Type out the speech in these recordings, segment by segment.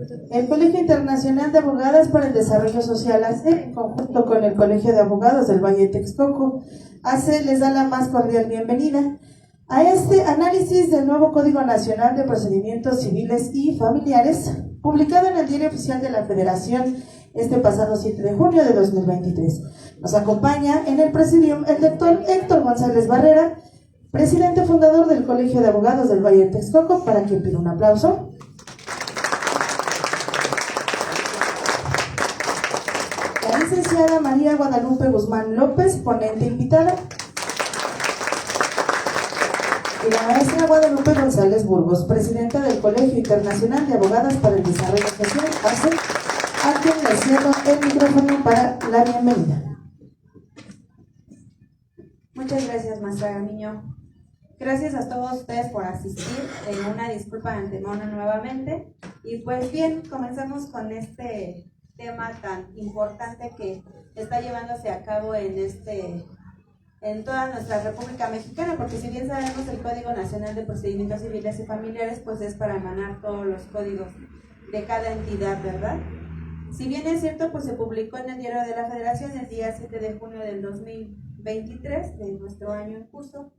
El Colegio Internacional de Abogadas para el Desarrollo Social ACE, en conjunto con el Colegio de Abogados del Valle de Texcoco, ACE les da la más cordial bienvenida a este análisis del nuevo Código Nacional de Procedimientos Civiles y Familiares, publicado en el Diario Oficial de la Federación este pasado 7 de junio de 2023. Nos acompaña en el presidium el doctor Héctor González Barrera, presidente fundador del Colegio de Abogados del Valle de Texcoco, para quien pido un aplauso. La licenciada María Guadalupe Guzmán López, ponente invitada. Y la maestra Guadalupe González Burgos, presidenta del Colegio Internacional de Abogadas para el Desarrollo Social, ACE, a quien le cedo el micrófono para la bienvenida. Muchas gracias, maestra Gamiño. Gracias a todos ustedes por asistir. Una disculpa de antemano nuevamente. Y pues bien, comenzamos con este tema tan importante que está llevándose a cabo en toda nuestra República Mexicana, porque si bien sabemos el Código Nacional de Procedimientos Civiles y Familiares, pues es para emanar todos los códigos de cada entidad, ¿verdad? Si bien es cierto, pues se publicó en el Diario de la Federación el día 7 de junio del 2023, de nuestro año en curso.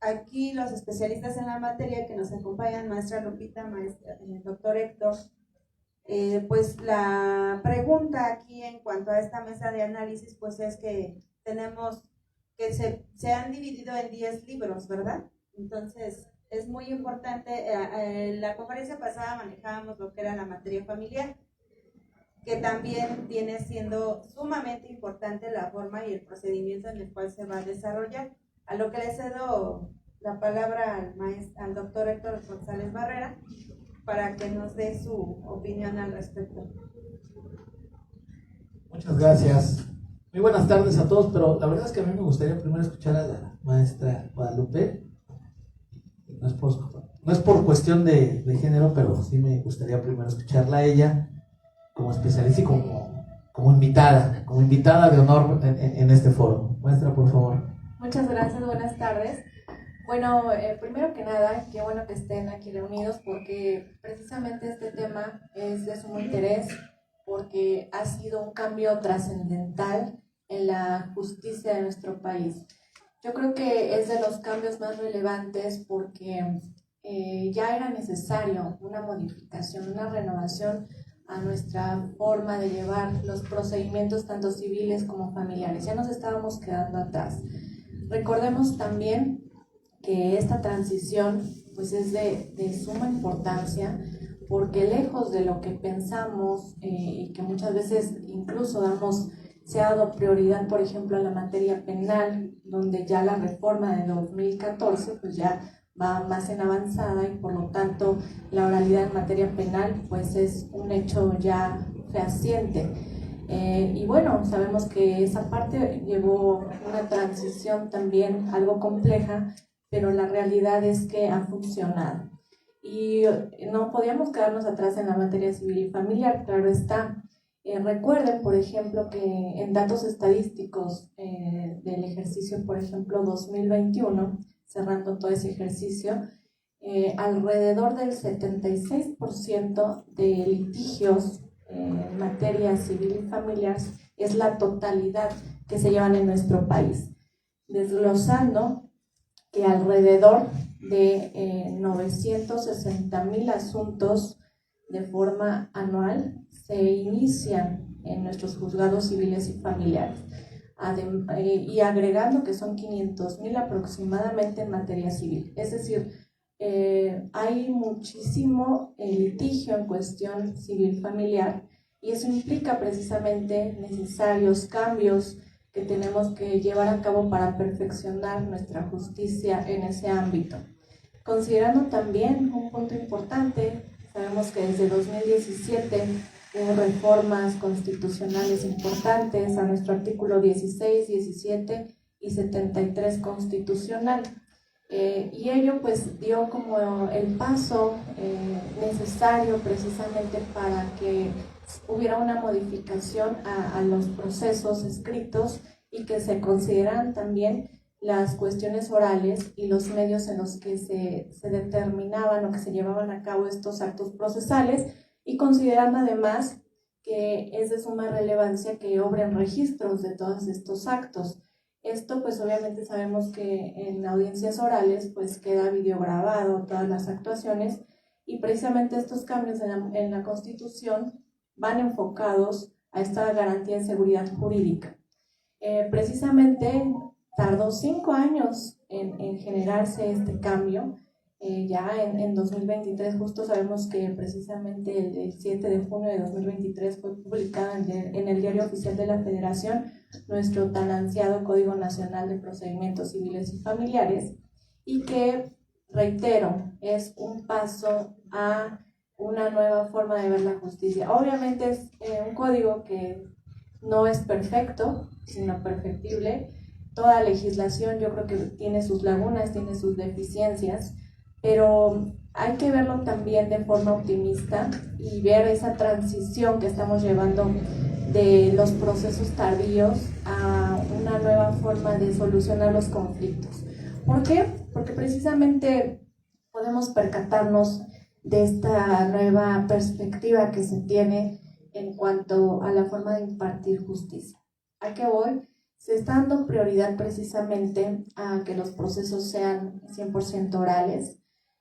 Aquí los especialistas en la materia que nos acompañan, maestra Lupita, doctor Héctor, pues la pregunta aquí en cuanto a esta mesa de análisis, pues es que tenemos que se han dividido en 10 libros, ¿verdad? Entonces es muy importante. En la conferencia pasada manejábamos lo que era la materia familiar, que también viene siendo sumamente importante la forma y el procedimiento en el cual se va a desarrollar, a lo que le cedo la palabra al doctor Héctor González Barrera para que nos dé su opinión al respecto. Muchas gracias. Muy buenas tardes a todos, pero la verdad es que a mí me gustaría primero escuchar a la maestra Guadalupe. No es por cuestión de género, pero sí me gustaría primero escucharla a ella como especialista y como invitada de honor en este foro. Maestra, por favor. Muchas gracias, buenas tardes. Bueno, primero que nada, qué bueno que estén aquí reunidos, porque precisamente este tema es de sumo interés, porque ha sido un cambio trascendental en la justicia de nuestro país. Yo creo que es de los cambios más relevantes porque ya era necesario una modificación, una renovación a nuestra forma de llevar los procedimientos tanto civiles como familiares. Ya nos estábamos quedando atrás. Recordemos también que esta transición pues es de suma importancia, porque lejos de lo que pensamos y que muchas veces incluso se ha dado prioridad, por ejemplo, a la materia penal, donde ya la reforma de 2014 pues ya va más en avanzada y por lo tanto la oralidad en materia penal pues es un hecho ya fehaciente. Y bueno, sabemos que esa parte llevó una transición también algo compleja, pero la realidad es que ha funcionado. Y no podíamos quedarnos atrás en la materia civil y familiar, claro está. Recuerden, por ejemplo, que en datos estadísticos del ejercicio, por ejemplo, 2021, cerrando todo ese ejercicio, alrededor del 76% de litigios en materia civil y familiar es la totalidad que se llevan en nuestro país, desglosando que alrededor de 960,000 asuntos de forma anual se inician en nuestros juzgados civiles y familiares, y agregando que son 500,000 aproximadamente en materia civil. Es decir, hay muchísimo litigio en cuestión civil familiar, y eso implica precisamente necesarios cambios que tenemos que llevar a cabo para perfeccionar nuestra justicia en ese ámbito. Considerando también un punto importante, sabemos que desde 2017 hubo reformas constitucionales importantes a nuestro artículo 16, 17 y 73 constitucional. Y ello pues dio como el paso necesario precisamente para que hubiera una modificación a los procesos escritos y que se consideran también las cuestiones orales y los medios en los que se determinaban o que se llevaban a cabo estos actos procesales, y considerando además que es de suma relevancia que obren registros de todos estos actos. Esto pues obviamente sabemos que en audiencias orales pues queda videograbado todas las actuaciones, y precisamente estos cambios en la Constitución van enfocados a esta garantía de seguridad jurídica. Precisamente tardó 5 años en generarse este cambio. Ya en 2023, justo sabemos que precisamente el 7 de junio de 2023 fue publicado en el Diario Oficial de la Federación nuestro tan ansiado Código Nacional de Procedimientos Civiles y Familiares, y que, reitero, es un paso a una nueva forma de ver la justicia. Obviamente es un código que no es perfecto, sino perfectible. Toda legislación yo creo que tiene sus lagunas, tiene sus deficiencias, pero hay que verlo también de forma optimista y ver esa transición que estamos llevando de los procesos tardíos a una nueva forma de solucionar los conflictos. ¿Por qué? Porque precisamente podemos percatarnos de esta nueva perspectiva que se tiene en cuanto a la forma de impartir justicia. ¿A qué voy? Se está dando prioridad precisamente a que los procesos sean 100% orales.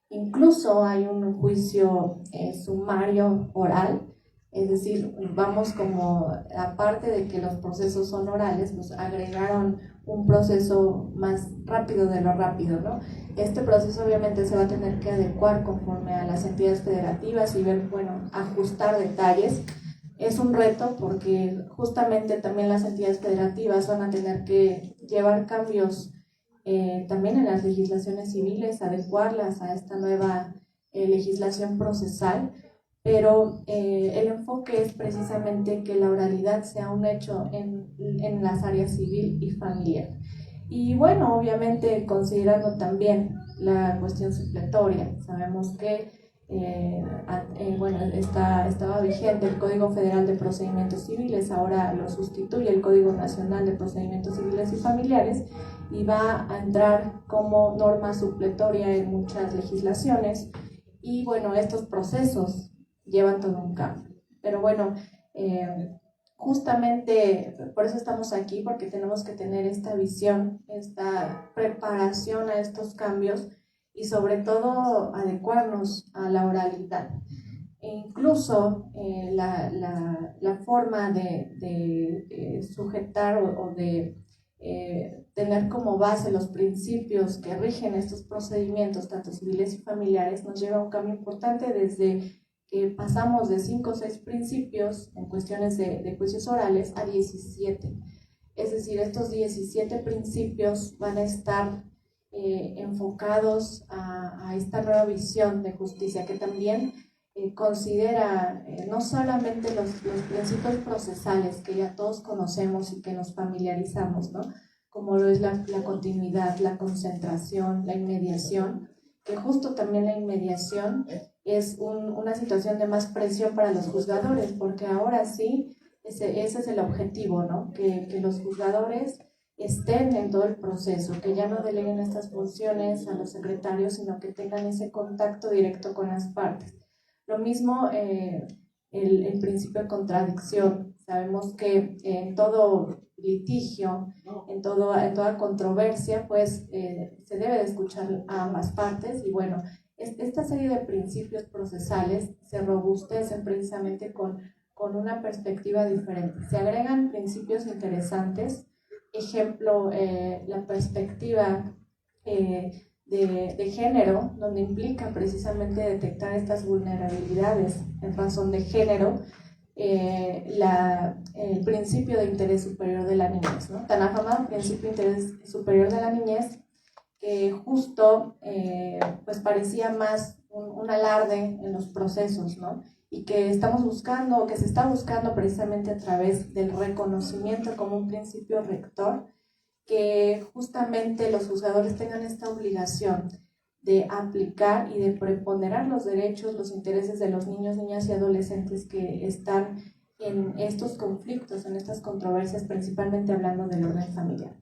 Incluso hay un juicio sumario oral, es decir, vamos como, aparte de que los procesos son orales, pues agregaron un proceso más rápido de lo rápido, ¿no? Este proceso obviamente se va a tener que adecuar conforme a las entidades federativas y ver, bueno, ajustar detalles. Es un reto porque justamente también las entidades federativas van a tener que llevar cambios también en las legislaciones civiles, adecuarlas a esta nueva legislación procesal, pero el enfoque es precisamente que la oralidad sea un hecho en las áreas civil y familiar. Y bueno, obviamente considerando también la cuestión supletoria, sabemos que bueno, estaba vigente el Código Federal de Procedimientos Civiles, ahora lo sustituye el Código Nacional de Procedimientos Civiles y Familiares, y va a entrar como norma supletoria en muchas legislaciones, y bueno, estos procesos llevan todo un cambio. Pero bueno, justamente por eso estamos aquí, porque tenemos que tener esta visión, esta preparación a estos cambios, y sobre todo adecuarnos a la oralidad. E incluso la forma de sujetar o de tener como base los principios que rigen estos procedimientos, tanto civiles y familiares, nos lleva a un cambio importante desde que pasamos de 5 o 6 principios en cuestiones de juicios orales a 17. Es decir, estos 17 principios van a estar enfocados a esta nueva visión de justicia, que también considera no solamente los principios procesales que ya todos conocemos y que nos familiarizamos, ¿no? Como lo es la continuidad, la concentración, la inmediación, que justo también la inmediación es una situación de más presión para los juzgadores, porque ahora sí, ese es el objetivo, ¿no? Que los juzgadores estén en todo el proceso, que ya no deleguen estas funciones a los secretarios, sino que tengan ese contacto directo con las partes. Lo mismo el principio de contradicción. Sabemos que en todo litigio, en toda controversia, pues se debe de escuchar a ambas partes, y bueno, esta serie de principios procesales se robustecen precisamente con una perspectiva diferente. Se agregan principios interesantes. Ejemplo, la perspectiva de género, donde implica precisamente detectar estas vulnerabilidades en razón de género, el principio de interés superior de la niñez, ¿no? Tan afamado principio de interés superior de la niñez, que justo pues parecía más un alarde en los procesos, ¿no? Y que estamos buscando, que se está buscando precisamente a través del reconocimiento como un principio rector, que justamente los juzgadores tengan esta obligación de aplicar y de preponderar los derechos, los intereses de los niños, niñas y adolescentes que están en estos conflictos, en estas controversias, principalmente hablando del orden familiar.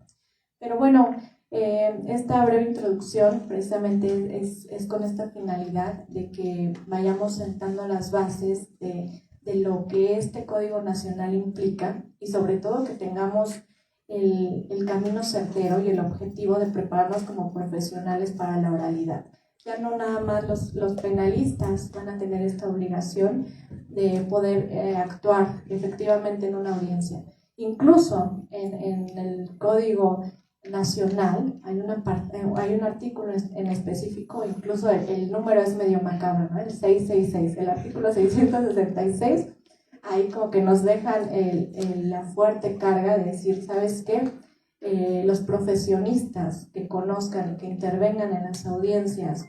Pero bueno, Esta breve introducción precisamente es con esta finalidad de que vayamos sentando las bases de lo que este Código Nacional implica y sobre todo que tengamos el camino certero y el objetivo de prepararnos como profesionales para la oralidad. Ya no nada más los penalistas van a tener esta obligación de poder actuar efectivamente en una audiencia. Incluso en el Código Nacional hay un artículo en específico, incluso el número es medio macabro, ¿no? El 666, el artículo 666, ahí como que nos dejan la fuerte carga de decir, ¿sabes qué? Los profesionistas que conozcan, que intervengan en las audiencias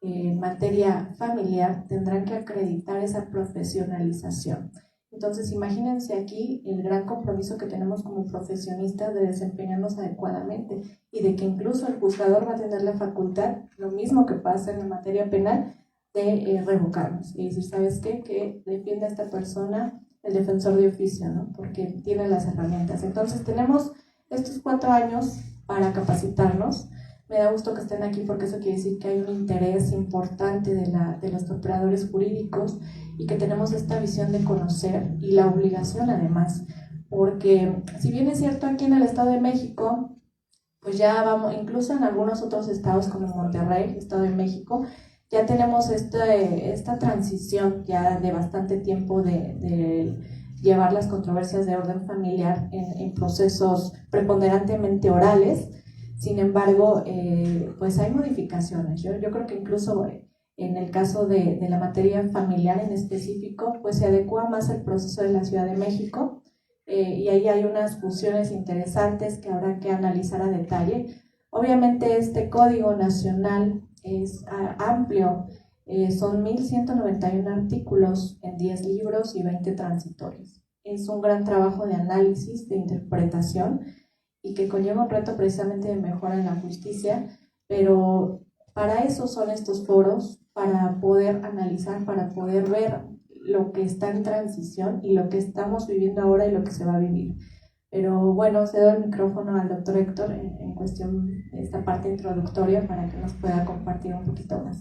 en materia familiar tendrán que acreditar esa profesionalización. Entonces, imagínense aquí el gran compromiso que tenemos como profesionistas de desempeñarnos adecuadamente y de que incluso el juzgador va a tener la facultad, lo mismo que pasa en la materia penal, de revocarnos y decir, ¿sabes qué? Que defienda a esta persona el defensor de oficio, ¿no? Porque tiene las herramientas. Entonces, tenemos estos 4 años para capacitarnos. Me da gusto que estén aquí porque eso quiere decir que hay un interés importante de los operadores jurídicos y que tenemos esta visión de conocer y la obligación además, porque si bien es cierto aquí en el Estado de México, pues ya vamos, incluso en algunos otros estados como Monterrey, Estado de México, ya tenemos esta transición ya de bastante tiempo de llevar las controversias de orden familiar en procesos preponderantemente orales. Sin embargo, pues hay modificaciones. Yo creo que incluso en el caso de la materia familiar en específico, pues se adecua más al proceso de la Ciudad de México y ahí hay unas fusiones interesantes que habrá que analizar a detalle. Obviamente este Código Nacional es amplio, son 1.191 artículos en 10 libros y 20 transitorios. Es un gran trabajo de análisis, de interpretación, y que conlleva un reto precisamente de mejora en la justicia, pero para eso son estos foros, para poder analizar, para poder ver lo que está en transición y lo que estamos viviendo ahora y lo que se va a vivir. Pero bueno, cedo el micrófono al doctor Héctor en cuestión de esta parte introductoria para que nos pueda compartir un poquito más.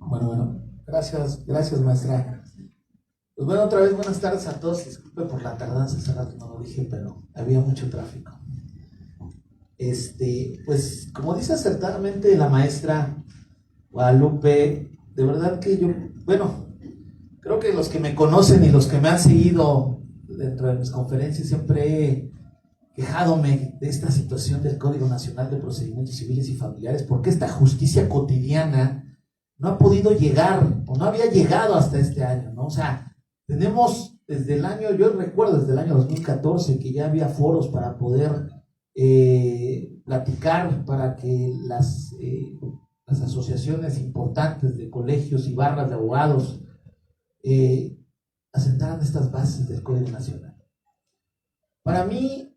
Bueno, gracias maestra. Pues bueno, otra vez buenas tardes a todos. Disculpe por la tardanza, hace rato no lo dije, pero había mucho tráfico. Pues como dice acertadamente la maestra Guadalupe, de verdad que yo, bueno, creo que los que me conocen y los que me han seguido dentro de mis conferencias siempre he quejadome de esta situación del Código Nacional de Procedimientos Civiles y Familiares, porque esta justicia cotidiana no ha podido llegar o no había llegado hasta este año, ¿no? O sea, tenemos desde el año, yo recuerdo desde el año 2014 que ya había foros para poder platicar, para que las asociaciones importantes de colegios y barras de abogados asentaran estas bases del Código Nacional. Para mí,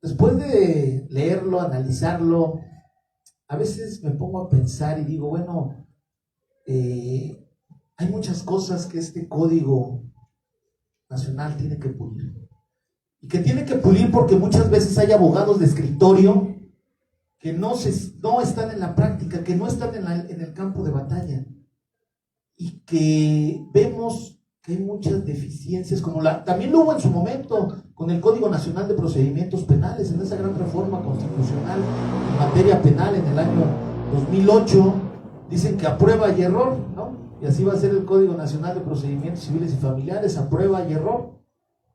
después de leerlo, analizarlo, a veces me pongo a pensar y digo, bueno, hay muchas cosas que este Código Nacional tiene que pulir. Y que tiene que pulir porque muchas veces hay abogados de escritorio que no están en la práctica, que no están en el campo de batalla. Y que vemos que hay muchas deficiencias, como también lo hubo en su momento con el Código Nacional de Procedimientos Penales, en esa gran reforma constitucional en materia penal en el año 2008, dicen que a prueba y error, ¿no? Y así va a ser el Código Nacional de Procedimientos Civiles y Familiares, a prueba y error.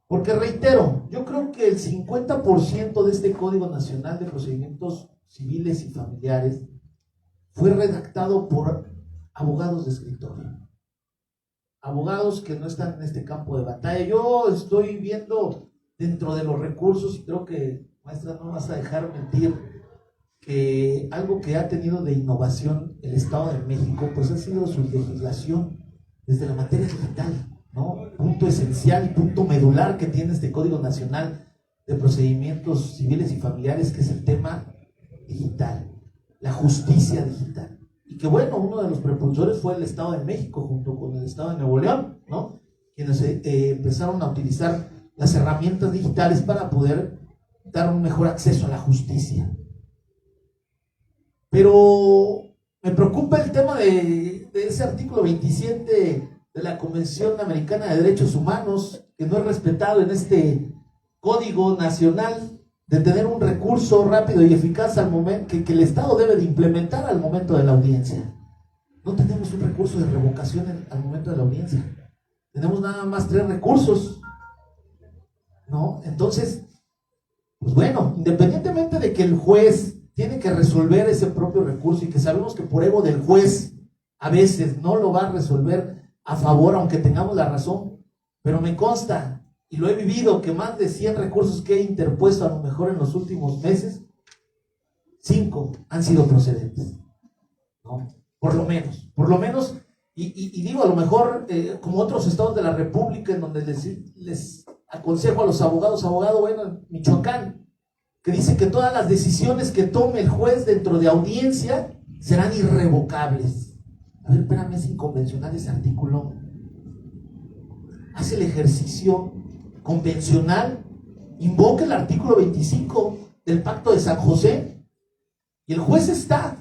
Porque reitero, yo creo que el 50% de este Código Nacional de Procedimientos Civiles y Familiares fue redactado por abogados de escritorio. Abogados que no están en este campo de batalla. Yo estoy viendo dentro de los recursos, y creo que, maestra, no vas a dejar mentir, que algo que ha tenido de innovación el Estado de México, pues ha sido su legislación desde la materia digital, ¿no? Punto esencial y punto medular que tiene este Código Nacional de Procedimientos Civiles y Familiares, que es el tema digital, la justicia digital. Y que bueno, uno de los propulsores fue el Estado de México junto con el Estado de Nuevo León, ¿no? Quienes empezaron a utilizar las herramientas digitales para poder dar un mejor acceso a la justicia. Pero me preocupa el tema de ese artículo 27 de la Convención Americana de Derechos Humanos, que no es respetado en este Código Nacional, de tener un recurso rápido y eficaz al momento que el Estado debe de implementar al momento de la audiencia. No tenemos un recurso de revocación al momento de la audiencia. Tenemos nada más 3 recursos, ¿no? Entonces, pues bueno, independientemente de que el juez tiene que resolver ese propio recurso y que sabemos que por ego del juez a veces no lo va a resolver a favor, aunque tengamos la razón, pero me consta y lo he vivido que más de 100 recursos que he interpuesto a lo mejor en los últimos meses, 5 han sido procedentes, ¿no? Por lo menos, y digo a lo mejor como otros estados de la República en donde les aconsejo a los abogados, bueno, en Michoacán, que dice que todas las decisiones que tome el juez dentro de audiencia serán irrevocables. A ver, espérame, es inconvencional ese artículo. Hace el ejercicio convencional, invoca el artículo 25 del Pacto de San José, y el juez está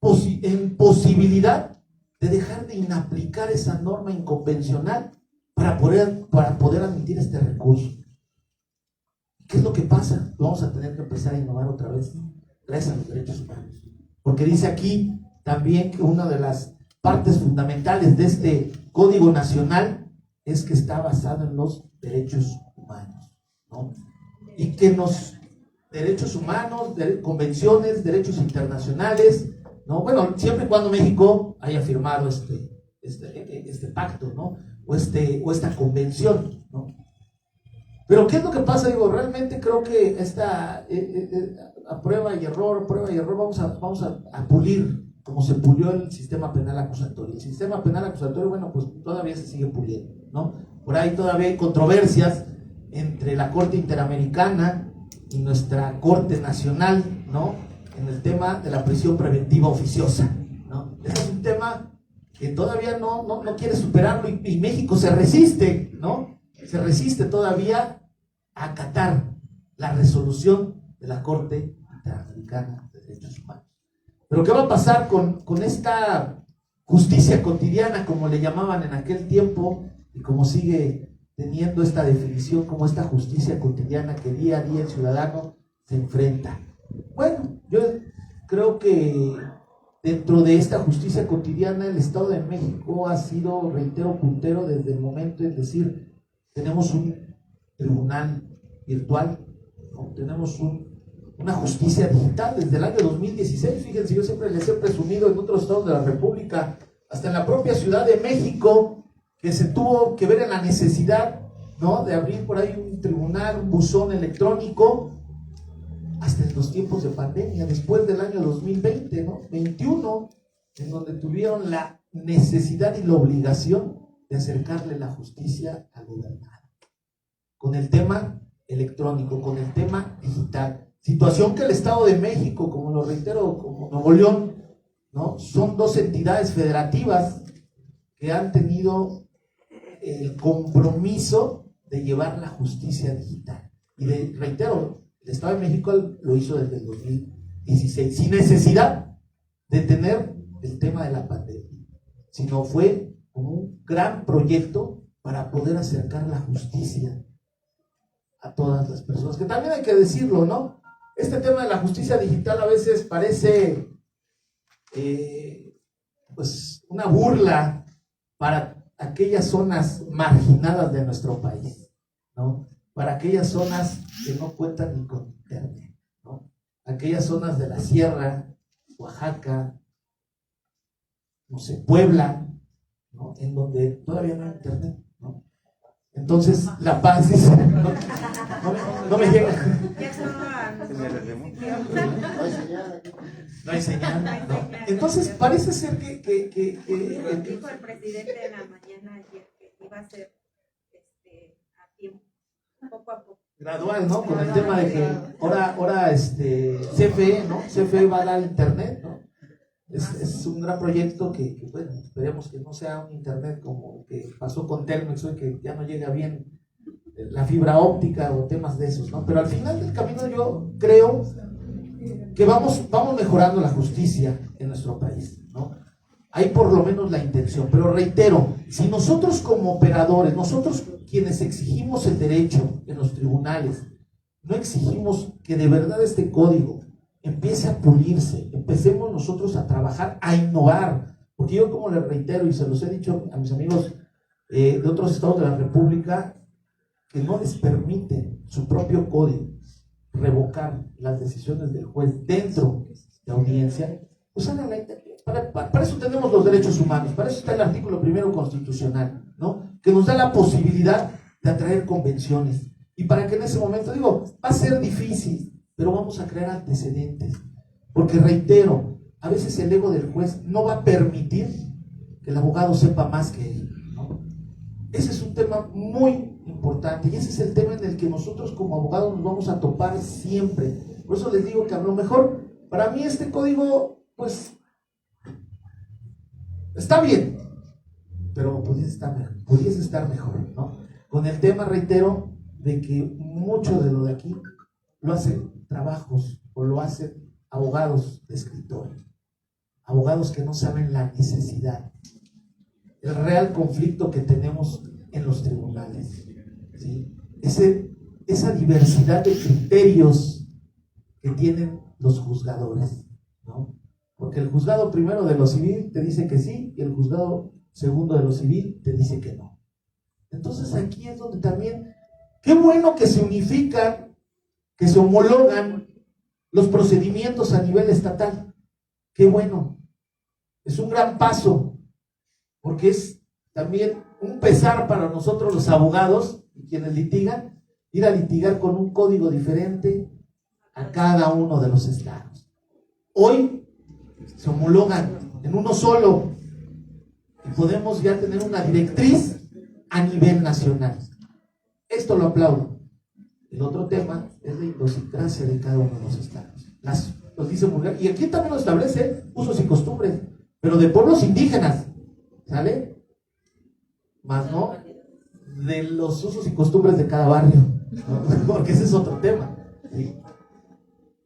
en posibilidad de dejar de inaplicar esa norma inconvencional para poder admitir este recurso. ¿Qué es lo que pasa? Vamos a tener que empezar a innovar otra vez gracias a los derechos humanos, porque dice aquí también que una de las partes fundamentales de este Código Nacional es que está basado en los derechos humanos, ¿no? Y que los derechos humanos, convenciones, derechos internacionales, ¿no? Bueno, siempre y cuando México haya firmado este pacto, ¿no? O esta convención, ¿no? Pero ¿qué es lo que pasa? Digo, realmente creo que esta a prueba y error, vamos a pulir como se pulió el sistema penal acusatorio. El sistema penal acusatorio, bueno, pues todavía se sigue puliendo, ¿no? Por ahí todavía hay controversias entre la Corte Interamericana y nuestra Corte Nacional, ¿no? En el tema de la prisión preventiva oficiosa, ¿no? Ese es un tema que todavía no quiere superarlo y México se resiste, ¿no? Se resiste todavía a acatar la resolución de la Corte Interamericana de Derechos Humanos. Pero ¿qué va a pasar con esta justicia cotidiana, como le llamaban en aquel tiempo, y como sigue teniendo esta definición, como esta justicia cotidiana que día a día el ciudadano se enfrenta? Bueno, yo creo que dentro de esta justicia cotidiana el Estado de México ha sido, reitero, puntero desde el momento en decir, tenemos un tribunal virtual, ¿no? Tenemos una justicia digital desde el año 2016. Fíjense, yo siempre les he presumido en otros estados de la República, hasta en la propia Ciudad de México, que se tuvo que ver en la necesidad, ¿no?, de abrir por ahí un tribunal, un buzón electrónico, hasta en los tiempos de pandemia, después del año 2020, ¿no? 21, en donde tuvieron la necesidad y la obligación de acercarle la justicia al gobernado, con el tema electrónico, con el tema digital. Situación que el Estado de México, como lo reitero, como Nuevo León, ¿no?, son 2 entidades federativas que han tenido el compromiso de llevar la justicia digital. Y reitero, el Estado de México lo hizo desde el 2016, sin necesidad de tener el tema de la pandemia, sino fue como un gran proyecto para poder acercar la justicia a todas las personas, que también hay que decirlo, ¿no? Este tema de la justicia digital a veces parece pues una burla para aquellas zonas marginadas de nuestro país, ¿no? Para aquellas zonas que no cuentan ni con internet, ¿no? Aquellas zonas de la sierra, Oaxaca, no sé, Puebla, ¿no?, en donde todavía no hay internet, ¿no? Entonces, La Paz dice, no me llega. No hay señal, ¿no? Entonces, parece ser que dijo el presidente en la mañana ayer que iba a ser a tiempo, poco a poco. Gradual, ¿no? Con el tema de que ahora CFE, ¿no? CFE va a dar internet, ¿no? Es un gran proyecto que, bueno, esperemos que no sea un internet como el que pasó con Telmex hoy, que ya no llega bien la fibra óptica o temas de esos, ¿no? Pero al final del camino yo creo que vamos mejorando la justicia en nuestro país, ¿no? Hay por lo menos la intención, pero reitero, si nosotros como operadores, nosotros quienes exigimos el derecho en los tribunales, no exigimos que de verdad este código empiece a pulirse, empecemos nosotros a trabajar, a innovar, porque yo como les reitero y se los he dicho a mis amigos de otros estados de la República, que no les permite su propio código revocar las decisiones del juez dentro de audiencia, pues háganla. Para eso tenemos los derechos humanos, para eso está el artículo 1 constitucional, ¿no? Que nos da la posibilidad de atraer convenciones, y para que en ese momento, digo, va a ser difícil, pero vamos a crear antecedentes, porque reitero, a veces el ego del juez no va a permitir que el abogado sepa más que él, ¿no? Ese es un tema muy importante, y ese es el tema en el que nosotros como abogados nos vamos a topar siempre. Por eso les digo que a lo mejor para mí este código, pues, está bien, pero pudiese estar mejor, ¿no? Con el tema, reitero, de que mucho de lo de aquí lo hacen trabajos o lo hacen abogados de escritorio, abogados que no saben la necesidad, el real conflicto que tenemos en los tribunales, ¿sí? Esa diversidad de criterios que tienen los juzgadores, ¿no? Porque el juzgado primero de lo civil te dice que sí, y el juzgado segundo de lo civil te dice que no. Entonces aquí es donde también, qué bueno que se unifican, que se homologan los procedimientos a nivel estatal. Qué bueno. Es un gran paso, porque es también un pesar para nosotros los abogados y quienes litigan, ir a litigar con un código diferente a cada uno de los estados. Hoy se homologan en uno solo y podemos ya tener una directriz a nivel nacional. Esto lo aplaudo. El otro tema es la idiosincrasia de cada uno de los estados. Los dice vulgar, y aquí también lo establece usos y costumbres, pero de pueblos indígenas, ¿sale? Más no de los usos y costumbres de cada barrio, ¿no? Porque ese es otro tema, ¿sí?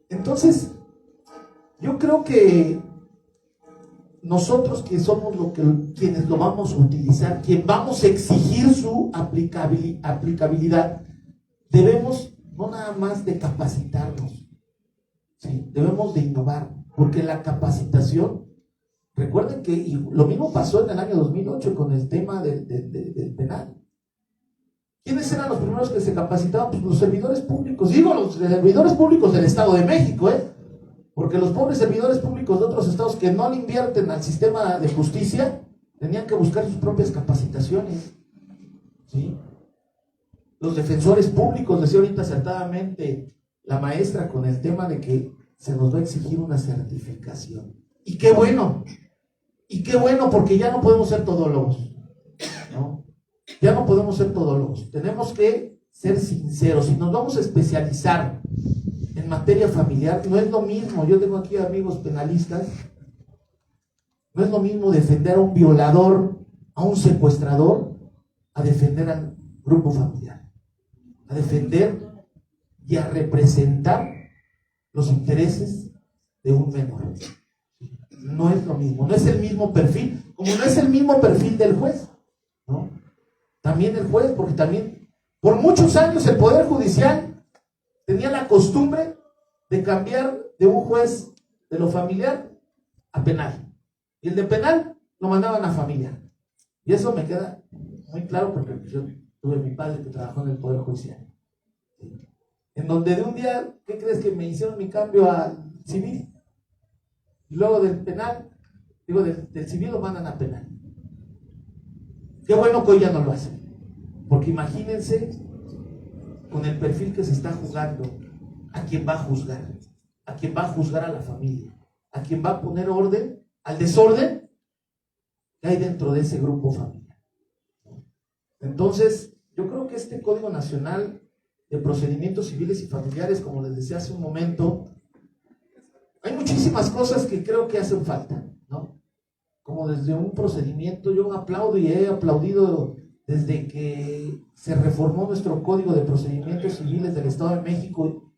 Entonces, yo creo que nosotros que somos quienes lo vamos a utilizar, quien vamos a exigir su aplicabilidad, debemos no nada más de capacitarnos, ¿sí? Debemos de innovar, porque la capacitación, recuerden que lo mismo pasó en el año 2008 con el tema del penal. ¿Quiénes eran los primeros que se capacitaban? Pues los servidores públicos, digo los servidores públicos del Estado de México, porque los pobres servidores públicos de otros estados que no le invierten al sistema de justicia, tenían que buscar sus propias capacitaciones, ¿sí? Los defensores públicos, decía ahorita acertadamente la maestra con el tema de que se nos va a exigir una certificación. Y qué bueno, porque ya no podemos ser todólogos, ¿no? Ya no podemos ser todólogos, tenemos que ser sinceros. Si nos vamos a especializar en materia familiar, no es lo mismo, yo tengo aquí amigos penalistas, no es lo mismo defender a un violador, a un secuestrador, a defender al grupo familiar, a defender y a representar los intereses de un menor. No es lo mismo, no es el mismo perfil, como no es el mismo perfil del juez, ¿no? También el juez, porque también por muchos años el Poder Judicial tenía la costumbre de cambiar de un juez de lo familiar a penal, y el de penal lo mandaban a familiar, y eso me queda muy claro porque yo tuve mi padre que trabajó en el Poder Judicial, en donde de un día, ¿qué crees que me hicieron mi cambio al civil? Y luego del penal, del civil lo mandan a penal. Qué bueno que hoy ya no lo hacen, porque imagínense con el perfil que se está jugando, a quien va a juzgar, a la familia, a quien va a poner orden al desorden que hay dentro de ese grupo familiar. Entonces, yo creo que este Código Nacional de Procedimientos Civiles y Familiares, como les decía hace un momento, hay muchísimas cosas que creo que hacen falta, ¿no? Como desde un procedimiento, yo aplaudo y he aplaudido desde que se reformó nuestro Código de Procedimientos Civiles del Estado de México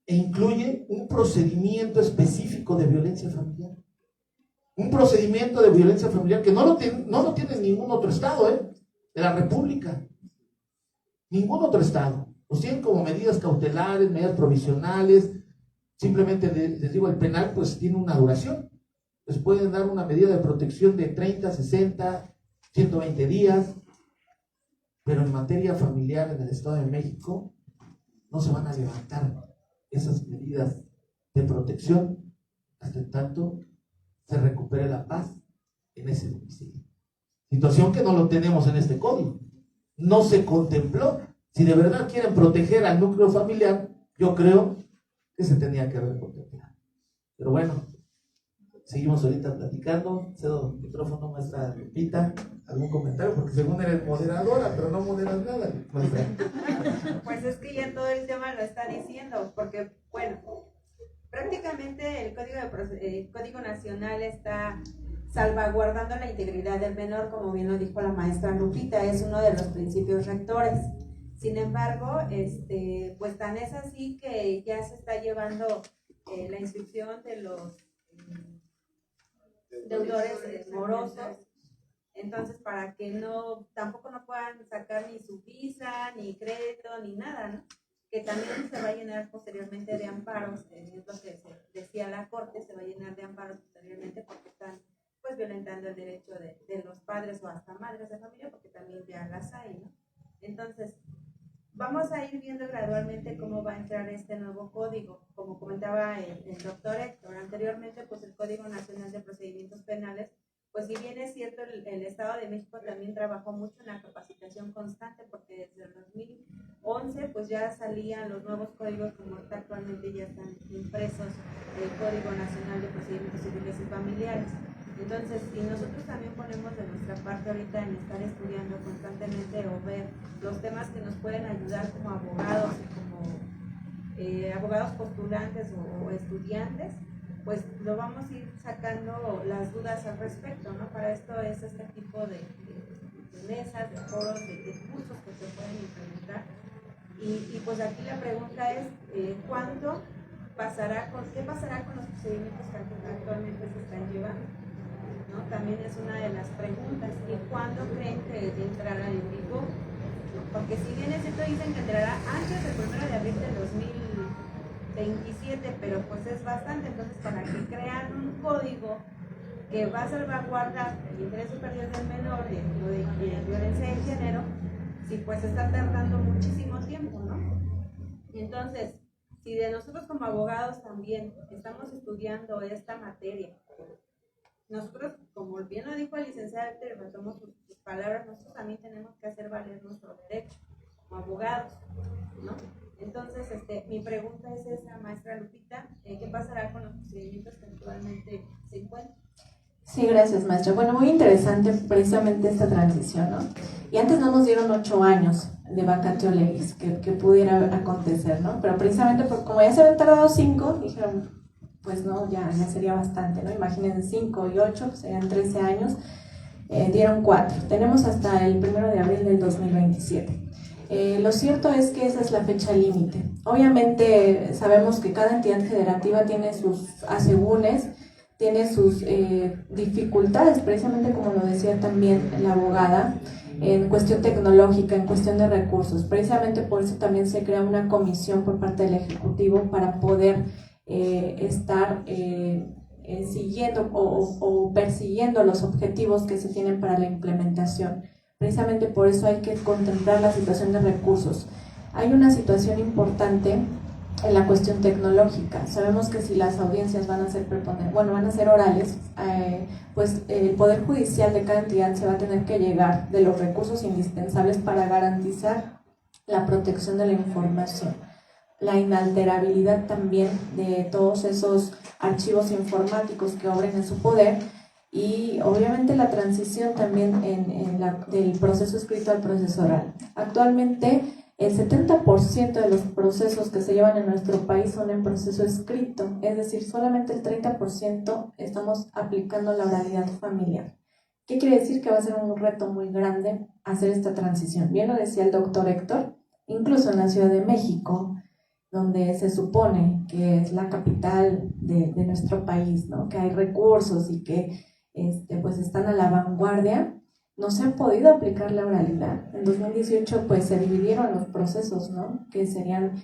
e incluye un procedimiento específico de violencia familiar. Un procedimiento de violencia familiar que no lo tiene ningún otro estado de la República. Ningún otro estado. Los tienen como medidas cautelares, medidas provisionales. Simplemente les digo, el penal pues tiene una duración. Les pueden dar una medida de protección de 30, 60, 120 días. Pero en materia familiar en el Estado de México no se van a levantar esas medidas de protección hasta tanto se recupere la paz en ese domicilio. Situación que no lo tenemos en este código. No se contempló. Si de verdad quieren proteger al núcleo familiar, yo creo que se tenía que haber contemplado. Pero bueno, seguimos ahorita platicando. Cedo el micrófono, maestra Lupita. ¿Algún comentario? Porque según eres moderadora, pero no moderas nada, maestra. Pues es que ya todo el tema lo está diciendo, porque, bueno, prácticamente el Código Nacional está salvaguardando la integridad del menor, como bien lo dijo la maestra Lupita, es uno de los principios rectores. Sin embargo, pues tan es así que ya se está llevando la inscripción de los deudores morosos. Entonces, para que tampoco no puedan sacar ni su visa, ni crédito, ni nada, ¿no? Que también se va a llenar posteriormente de amparos, es lo que se decía la Corte, se va a llenar de amparos posteriormente porque están pues violentando el derecho de los padres o hasta madres de familia, porque también ya las hay, ¿no? Entonces, vamos a ir viendo gradualmente cómo va a entrar este nuevo código. Como comentaba el doctor Héctor, anteriormente pues el Código Nacional de Procedimientos Penales, pues si bien es cierto, el Estado de México también trabajó mucho en la capacitación constante, porque desde el 2011 pues ya salían los nuevos códigos, como actualmente ya están impresos el Código Nacional de Procedimientos Civiles y Familiares. Entonces, si nosotros también ponemos de nuestra parte ahorita en estar estudiando constantemente o ver los temas que nos pueden ayudar como abogados y como abogados postulantes o estudiantes, pues lo vamos a ir sacando las dudas al respecto, ¿no? Para esto es este tipo de mesas, de foros, de cursos que se pueden implementar. Y pues aquí la pregunta es, ¿qué pasará con los procedimientos que actualmente se están llevando? ¿No? También es una de las preguntas. ¿Y cuándo creen que entrará en vigor? Porque si bien es cierto, dicen que entrará antes del 1 de abril del 2027, pero pues es bastante. Entonces, para que crean un código que va a salvaguardar el interés superior del menor y de violencia de género, si pues está tardando muchísimo tiempo, ¿no? Y entonces, si de nosotros como abogados también estamos estudiando esta materia, nosotros, como bien lo dijo el licenciado Héctor, retomó sus palabras, nosotros también tenemos que hacer valer nuestro derecho como abogados, ¿no? Entonces, mi pregunta es esa, maestra Lupita, ¿qué pasará con los procedimientos que actualmente se encuentran? Sí, gracias, maestra. Bueno, muy interesante precisamente esta transición, ¿no? Y antes no nos dieron 8 años de vacatio legis que pudiera acontecer, ¿no? Pero precisamente como ya se habían tardado 5, dijeron, pues no, ya sería bastante, ¿no? Imaginen 5 y 8, pues serían 13 años, dieron 4. Tenemos hasta el 1 de abril del 2027. Lo cierto es que esa es la fecha límite. Obviamente sabemos que cada entidad federativa tiene sus asegúnes, tiene sus dificultades, precisamente como lo decía también la abogada, en cuestión tecnológica, en cuestión de recursos. Precisamente por eso también se crea una comisión por parte del Ejecutivo para poder estar siguiendo o persiguiendo los objetivos que se tienen para la implementación. Precisamente por eso hay que contemplar la situación de recursos. Hay una situación importante en la cuestión tecnológica. Sabemos que si las audiencias van a ser orales, pues el Poder Judicial de cada entidad se va a tener que llegar de los recursos indispensables para garantizar la protección de la información, la inalterabilidad también de todos esos archivos informáticos que obren en su poder y obviamente la transición también del proceso escrito al proceso oral. Actualmente el 70% de los procesos que se llevan en nuestro país son en proceso escrito, es decir, solamente el 30% estamos aplicando la oralidad familiar. ¿Qué quiere decir? Que va a ser un reto muy grande hacer esta transición. Bien lo decía el doctor Héctor, incluso en la Ciudad de México, donde se supone que es la capital de nuestro país, ¿no? Que hay recursos y que pues están a la vanguardia, no se han podido aplicar la oralidad. En 2018 pues se dividieron los procesos, ¿no? Que serían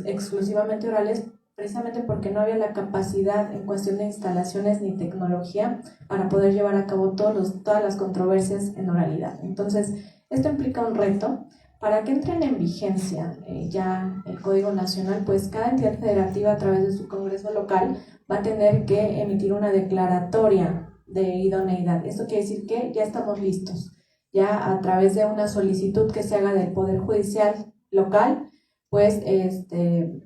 exclusivamente orales, precisamente porque no había la capacidad en cuestión de instalaciones ni tecnología para poder llevar a cabo todas las controversias en oralidad. Entonces, esto implica un reto. Para que entren en vigencia ya el Código Nacional, pues cada entidad federativa a través de su Congreso local va a tener que emitir una declaratoria de idoneidad. Esto quiere decir que ya estamos listos. Ya a través de una solicitud que se haga del Poder Judicial local, pues se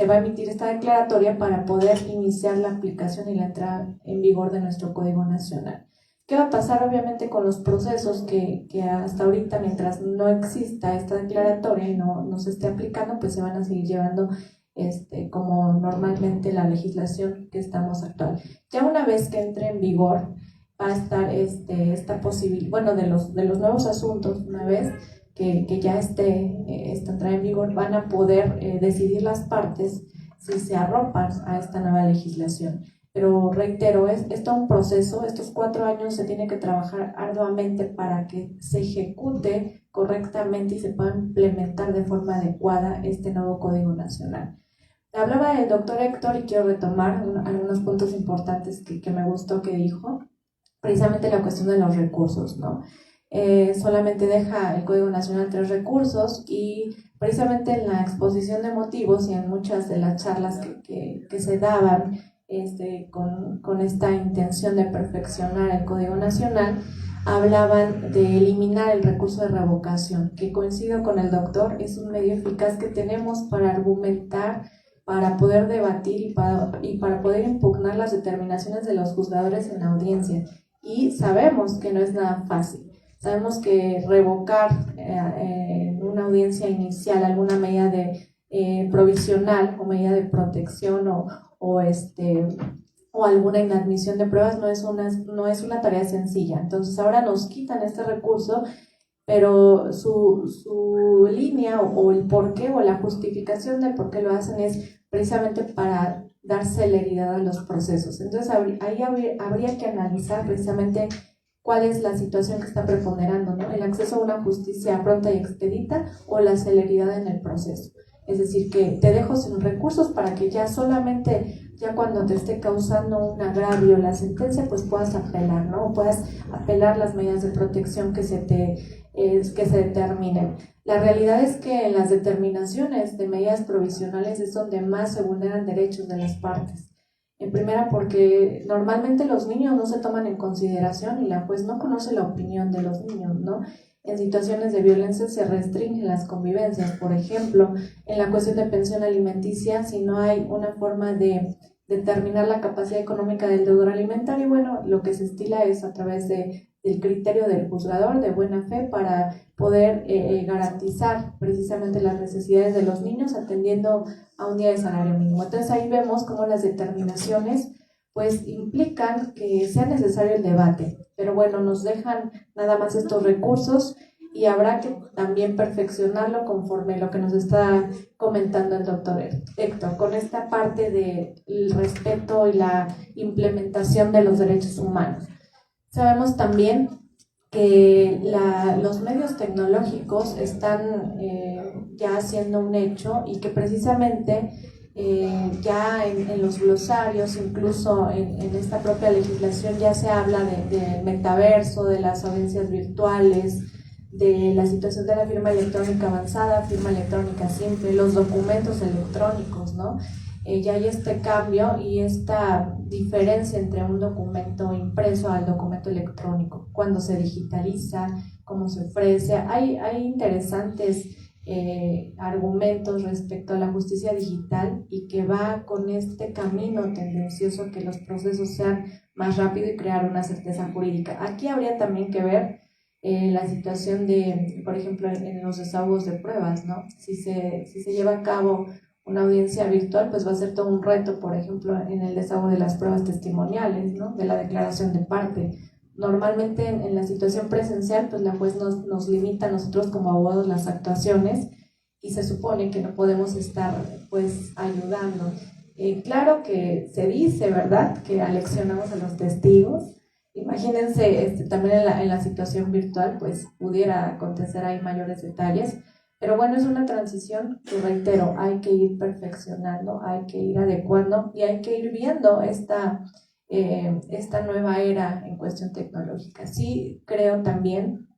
va a emitir esta declaratoria para poder iniciar la aplicación y la entrada en vigor de nuestro Código Nacional. ¿Qué va a pasar obviamente con los procesos que hasta ahorita, mientras no exista esta declaratoria y no se esté aplicando, pues se van a seguir llevando como normalmente la legislación que estamos actual? Ya una vez que entre en vigor va a estar esta posibilidad, bueno, de los nuevos asuntos, una vez que ya esta entrada en vigor, van a poder decidir las partes si se arropan a esta nueva legislación. Pero reitero, es todo un proceso. Estos 4 años se tiene que trabajar arduamente para que se ejecute correctamente y se pueda implementar de forma adecuada este nuevo Código Nacional. Hablaba el doctor Héctor y quiero retomar algunos puntos importantes que me gustó que dijo, precisamente la cuestión de los recursos, ¿no? Solamente deja el Código Nacional 3 recursos y precisamente en la exposición de motivos y en muchas de las charlas que se daban con esta intención de perfeccionar el Código Nacional, hablaban de eliminar el recurso de revocación, que coincido con el doctor, es un medio eficaz que tenemos para argumentar, para poder debatir y para poder impugnar las determinaciones de los juzgadores en la audiencia. Y sabemos que no es nada fácil. Sabemos que revocar en una audiencia inicial alguna medida provisional o medida de protección o alguna inadmisión de pruebas no es una tarea sencilla. Entonces ahora nos quitan este recurso, pero su línea o el porqué o la justificación del por qué lo hacen es precisamente para dar celeridad a los procesos. Entonces ahí habría que analizar precisamente cuál es la situación que está preponderando, ¿no? El acceso a una justicia pronta y expedita o la celeridad en el proceso. Es decir, que te dejo sin recursos para que ya cuando te esté causando un agravio la sentencia, pues puedas apelar, ¿no? Puedas apelar las medidas de protección que se determinen. La realidad es que en las determinaciones de medidas provisionales es donde más se vulneran derechos de las partes. En primera, porque normalmente los niños no se toman en consideración y la juez no conoce la opinión de los niños, ¿no? En situaciones de violencia se restringen las convivencias. Por ejemplo, en la cuestión de pensión alimenticia, si no hay una forma de determinar la capacidad económica del deudor alimentario, bueno, lo que se estila es a través del criterio del juzgador de buena fe para poder garantizar precisamente las necesidades de los niños atendiendo a un día de salario mínimo. Entonces ahí vemos cómo las determinaciones pues implican que sea necesario el debate, pero bueno, nos dejan nada más estos recursos y habrá que también perfeccionarlo conforme lo que nos está comentando el doctor Héctor, con esta parte del respeto y la implementación de los derechos humanos. Sabemos también que los medios tecnológicos están ya siendo un hecho y que precisamente ya en los glosarios, incluso en esta propia legislación ya se habla del metaverso, de las audiencias virtuales, de la situación de la firma electrónica avanzada, firma electrónica simple, los documentos electrónicos, ¿no? Ya hay este cambio y esta diferencia entre un documento impreso al documento electrónico, cuando se digitaliza, cómo se ofrece. Hay interesantes argumentos respecto a la justicia digital y que va con este camino tendencioso que los procesos sean más rápidos y crear una certeza jurídica. Aquí habría también que ver la situación de, por ejemplo, en los desahogos de pruebas, ¿no? Si se lleva a cabo una audiencia virtual, pues va a ser todo un reto, por ejemplo, en el desahogo de las pruebas testimoniales, ¿no? De la declaración de parte, normalmente en la situación presencial, pues la juez nos limita a nosotros como abogados las actuaciones y se supone que no podemos estar pues ayudando. Claro que se dice, ¿verdad?, que aleccionamos a los testigos. Imagínense, también en la situación virtual, pues pudiera acontecer ahí mayores detalles, pero bueno, es una transición que, reitero, hay que ir perfeccionando, hay que ir adecuando y hay que ir viendo esta nueva era en cuestión tecnológica. Sí creo también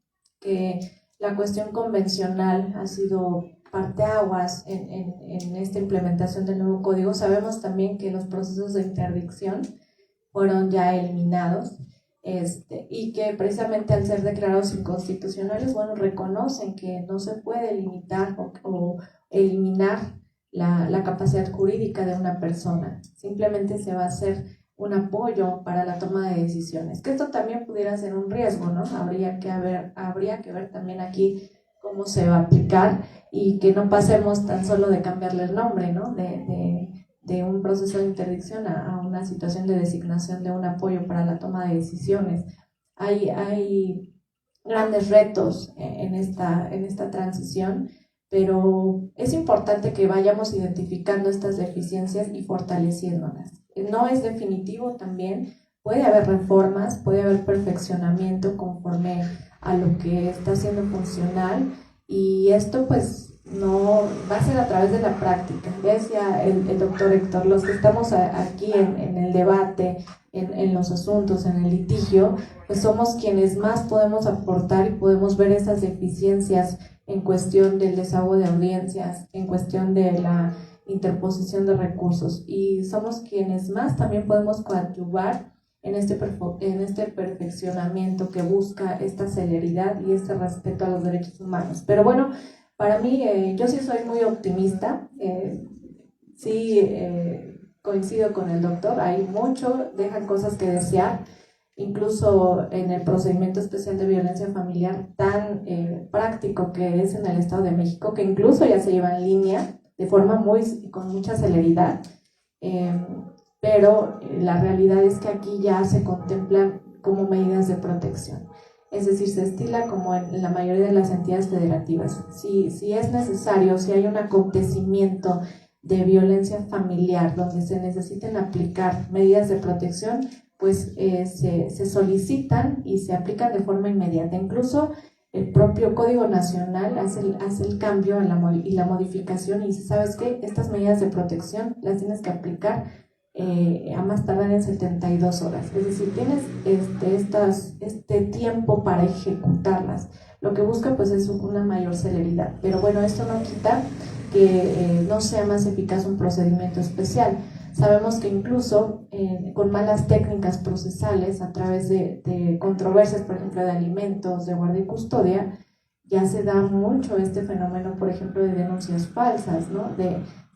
que la cuestión convencional ha sido parteaguas en esta implementación del nuevo código. Sabemos también que los procesos de interdicción fueron ya eliminados, y que precisamente al ser declarados inconstitucionales, bueno, reconocen que no se puede limitar o eliminar la capacidad jurídica de una persona, simplemente se va a hacer un apoyo para la toma de decisiones, que esto también pudiera ser un riesgo, ¿no? Habría que ver también aquí cómo se va a aplicar y que no pasemos tan solo de cambiarle el nombre, ¿no?, de un proceso de interdicción a una situación de designación de un apoyo para la toma de decisiones. Hay grandes retos en esta transición, pero es importante que vayamos identificando estas deficiencias y fortaleciéndolas. No es definitivo también, puede haber reformas, puede haber perfeccionamiento conforme a lo que está siendo funcional, y esto pues no va a ser a través de la práctica. Decía el doctor Héctor, los que estamos aquí en el debate, en los asuntos, en el litigio, pues somos quienes más podemos aportar y podemos ver esas deficiencias en cuestión del desahogo de audiencias, en cuestión de la interposición de recursos, y somos quienes más también podemos coadyuvar en este perfeccionamiento que busca esta celeridad y este respeto a los derechos humanos. Pero bueno, para mí, yo sí soy muy optimista, coincido con el doctor, hay mucho, dejan cosas que desear, incluso en el procedimiento especial de violencia familiar tan práctico que es en el Estado de México, que incluso ya se lleva en línea de forma con mucha celeridad, pero la realidad es que aquí ya se contemplan como medidas de protección. Es decir, se estila como en la mayoría de las entidades federativas. Si es necesario, si hay un acontecimiento de violencia familiar donde se necesiten aplicar medidas de protección, pues se solicitan y se aplican de forma inmediata. Incluso el propio Código Nacional hace el cambio y la modificación y dice, ¿sabes qué? Estas medidas de protección las tienes que aplicar a más tardar en 72 horas. Es decir, tienes este tiempo para ejecutarlas. Lo que busca pues es una mayor celeridad. Pero bueno, esto no quita que no sea más eficaz un procedimiento especial. Sabemos que incluso con malas técnicas procesales, a través de controversias, por ejemplo, de alimentos, de guardia y custodia, ya se da mucho este fenómeno, por ejemplo, de denuncias falsas, ¿no?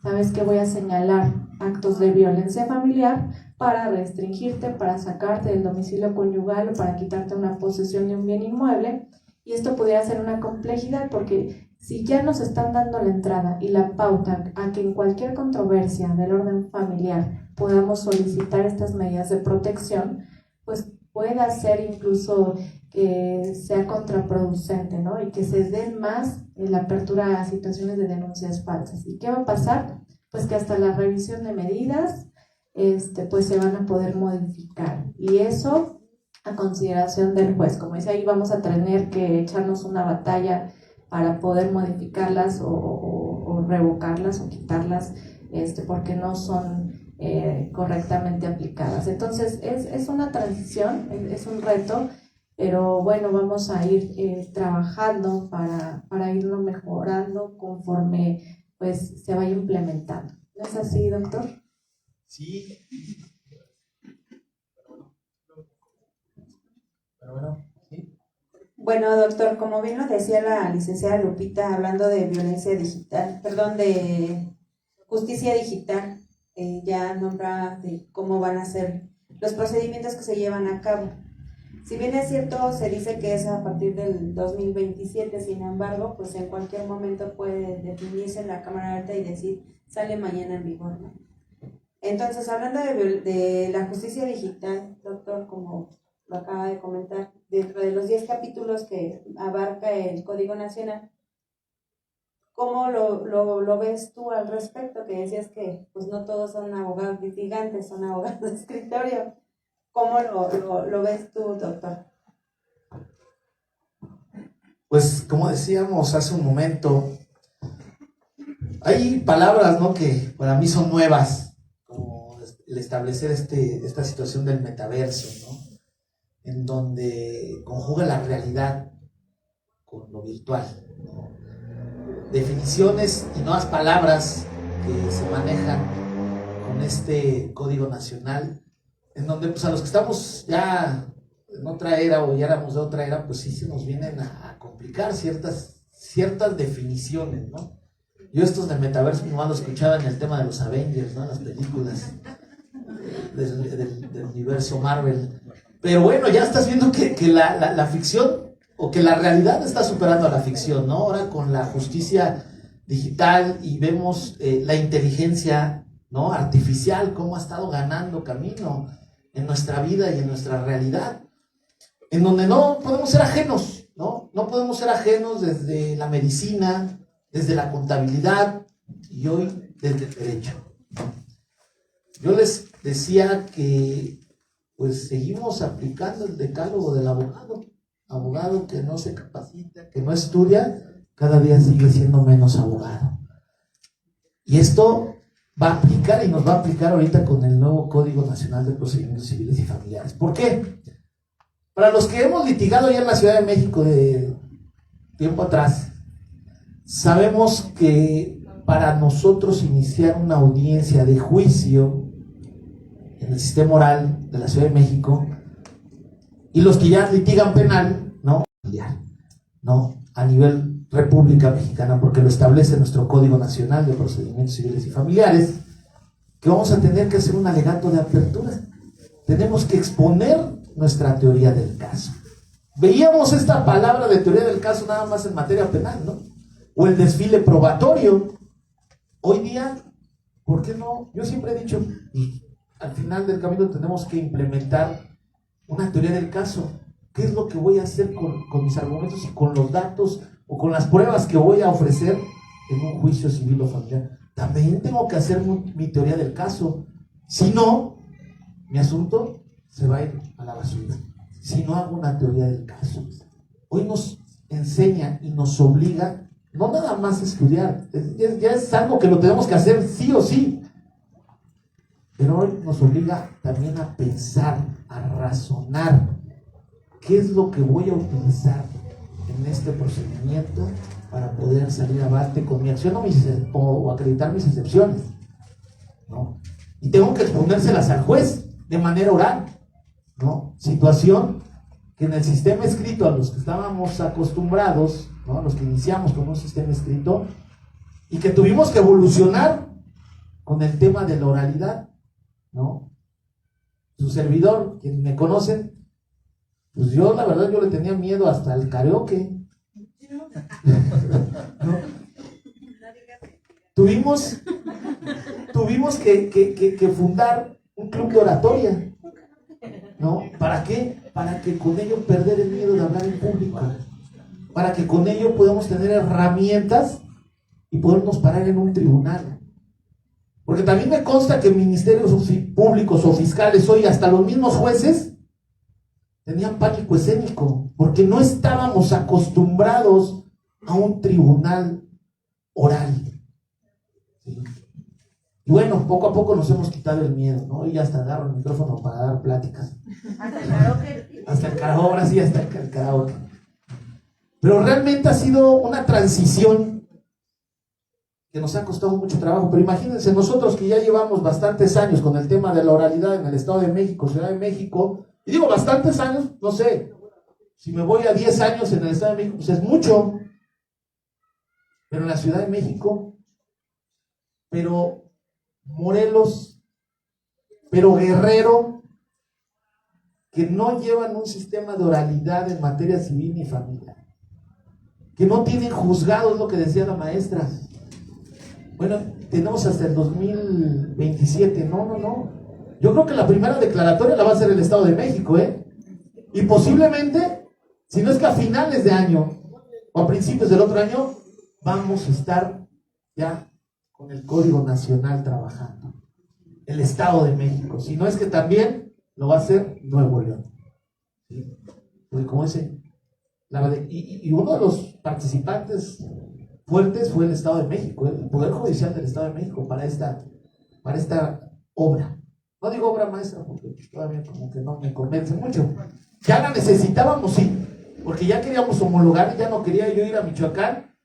¿Sabes qué? Voy a señalar actos de violencia familiar para restringirte, para sacarte del domicilio conyugal o para quitarte una posesión de un bien inmueble. Y esto pudiera ser una complejidad porque si ya nos están dando la entrada y la pauta a que en cualquier controversia del orden familiar podamos solicitar estas medidas de protección, pues pueda ser incluso que sea contraproducente, ¿no? Y que se den más la apertura a situaciones de denuncias falsas. ¿Y qué va a pasar? Pues que hasta la revisión de medidas pues se van a poder modificar. Y eso a consideración del juez. Como dice, ahí vamos a tener que echarnos una batalla para poder modificarlas o revocarlas o quitarlas porque no son correctamente aplicadas. Entonces es una transición, es un reto, pero bueno, vamos a ir trabajando para irlo mejorando conforme pues se vaya implementando. ¿No es así, doctor? Sí. Pero bueno, sí. Bueno, doctor, como bien lo decía la licenciada Lupita, hablando de violencia digital, de justicia digital, ya nombra de cómo van a ser los procedimientos que se llevan a cabo. Si bien es cierto, se dice que es a partir del 2027, sin embargo, pues en cualquier momento puede definirse en la Cámara Alta y decir, sale mañana en vigor, ¿no? Entonces, hablando de la justicia digital, doctor, como lo acaba de comentar, dentro de los 10 capítulos que abarca el Código Nacional, ¿cómo lo ves tú al respecto? Que decías que pues no todos son abogados litigantes, son abogados de escritorio. ¿Cómo lo ves tú, doctor? Pues como decíamos hace un momento, hay palabras, ¿no?, que para mí son nuevas, como el establecer esta situación del metaverso, ¿no?, en donde conjuga la realidad con lo virtual, ¿no? Definiciones y nuevas palabras que se manejan con este Código Nacional, en donde pues a los que estamos ya en otra era o ya éramos de otra era, pues sí se nos vienen a complicar ciertas definiciones, ¿no? Yo estos del metaverso nomás lo escuchaba en el tema de los Avengers, ¿no?, las películas del universo Marvel. Pero bueno, ya estás viendo que la ficción o que la realidad está superando a la ficción, ¿no? Ahora con la justicia digital y vemos la inteligencia, ¿no?, artificial, cómo ha estado ganando camino en nuestra vida y en nuestra realidad, en donde no podemos ser ajenos, ¿no? No podemos ser ajenos desde la medicina, desde la contabilidad y hoy desde el derecho. Yo les decía que pues seguimos aplicando el decálogo del abogado que no se capacita, que no estudia, cada día sigue siendo menos abogado. Y esto va a aplicar y nos va a aplicar ahorita con el nuevo Código Nacional de Procedimientos Civiles y Familiares. ¿Por qué? Para los que hemos litigado ya en la Ciudad de México de tiempo atrás, sabemos que para nosotros iniciar una audiencia de juicio en el sistema oral de la Ciudad de México, y los que ya litigan penal, no, a nivel República Mexicana, porque lo establece nuestro Código Nacional de Procedimientos Civiles y Familiares, que vamos a tener que hacer un alegato de apertura. Tenemos que exponer nuestra teoría del caso. Veíamos esta palabra de teoría del caso nada más en materia penal, ¿no? O el desfile probatorio. Hoy día, ¿por qué no? Yo siempre he dicho, al final del camino tenemos que implementar una teoría del caso. ¿Qué es lo que voy a hacer con mis argumentos y con los datos o con las pruebas que voy a ofrecer en un juicio civil o familiar? También tengo que hacer mi teoría del caso. Si no, mi asunto se va a ir a la basura. Si no hago una teoría del caso. Hoy nos enseña y nos obliga, no nada más a estudiar, ya es algo que lo tenemos que hacer sí o sí, pero hoy nos obliga también a pensar, a razonar. ¿Qué es lo que voy a utilizar en este procedimiento para poder salir avante con mi acción o acreditar mis excepciones, ¿no? Y tengo que exponérselas al juez de manera oral, ¿no? Situación que en el sistema escrito, a los que estábamos acostumbrados, ¿no?, los que iniciamos con un sistema escrito y que tuvimos que evolucionar con el tema de la oralidad, ¿no? Su servidor, quienes me conocen, pues yo la verdad yo le tenía miedo hasta al karaoke. ¿No? Tuvimos que fundar un club de oratoria, ¿no? ¿Para qué? Para que con ello perder el miedo de hablar en público, para que con ello podamos tener herramientas y podernos parar en un tribunal. Porque también me consta que ministerios públicos o fiscales hoy, hasta los mismos jueces, tenían pánico escénico, porque no estábamos acostumbrados a un tribunal oral. ¿Sí? Y bueno, poco a poco nos hemos quitado el miedo, ¿no? Y hasta agarro el micrófono para dar pláticas. Hasta el karaoke. Hasta el karaoke, ahora sí, hasta el karaoke. Pero realmente ha sido una transición que nos ha costado mucho trabajo. Pero imagínense, nosotros que ya llevamos bastantes años con el tema de la oralidad en el Estado de México, Ciudad de México, y digo bastantes años, no sé, si me voy a 10 años en el Estado de México, pues es mucho. Pero en la Ciudad de México, pero Morelos, pero Guerrero, que no llevan un sistema de oralidad en materia civil ni familiar, que no tienen juzgados, lo que decía la maestra. Bueno, tenemos hasta el 2027, no. Yo creo que la primera declaratoria la va a hacer el Estado de México, Y posiblemente, si no es que a finales de año o a principios del otro año, vamos a estar ya con el Código Nacional trabajando. El Estado de México. Si no es que también lo va a hacer Nuevo León. ¿Sí? Porque como dice, y uno de los participantes fuertes fue el Estado de México, el Poder Judicial del Estado de México para esta obra. No digo obra maestra porque todavía como que no me convence mucho. Ya la necesitábamos, sí, porque ya queríamos homologar, ya no quería yo ir a Michoacán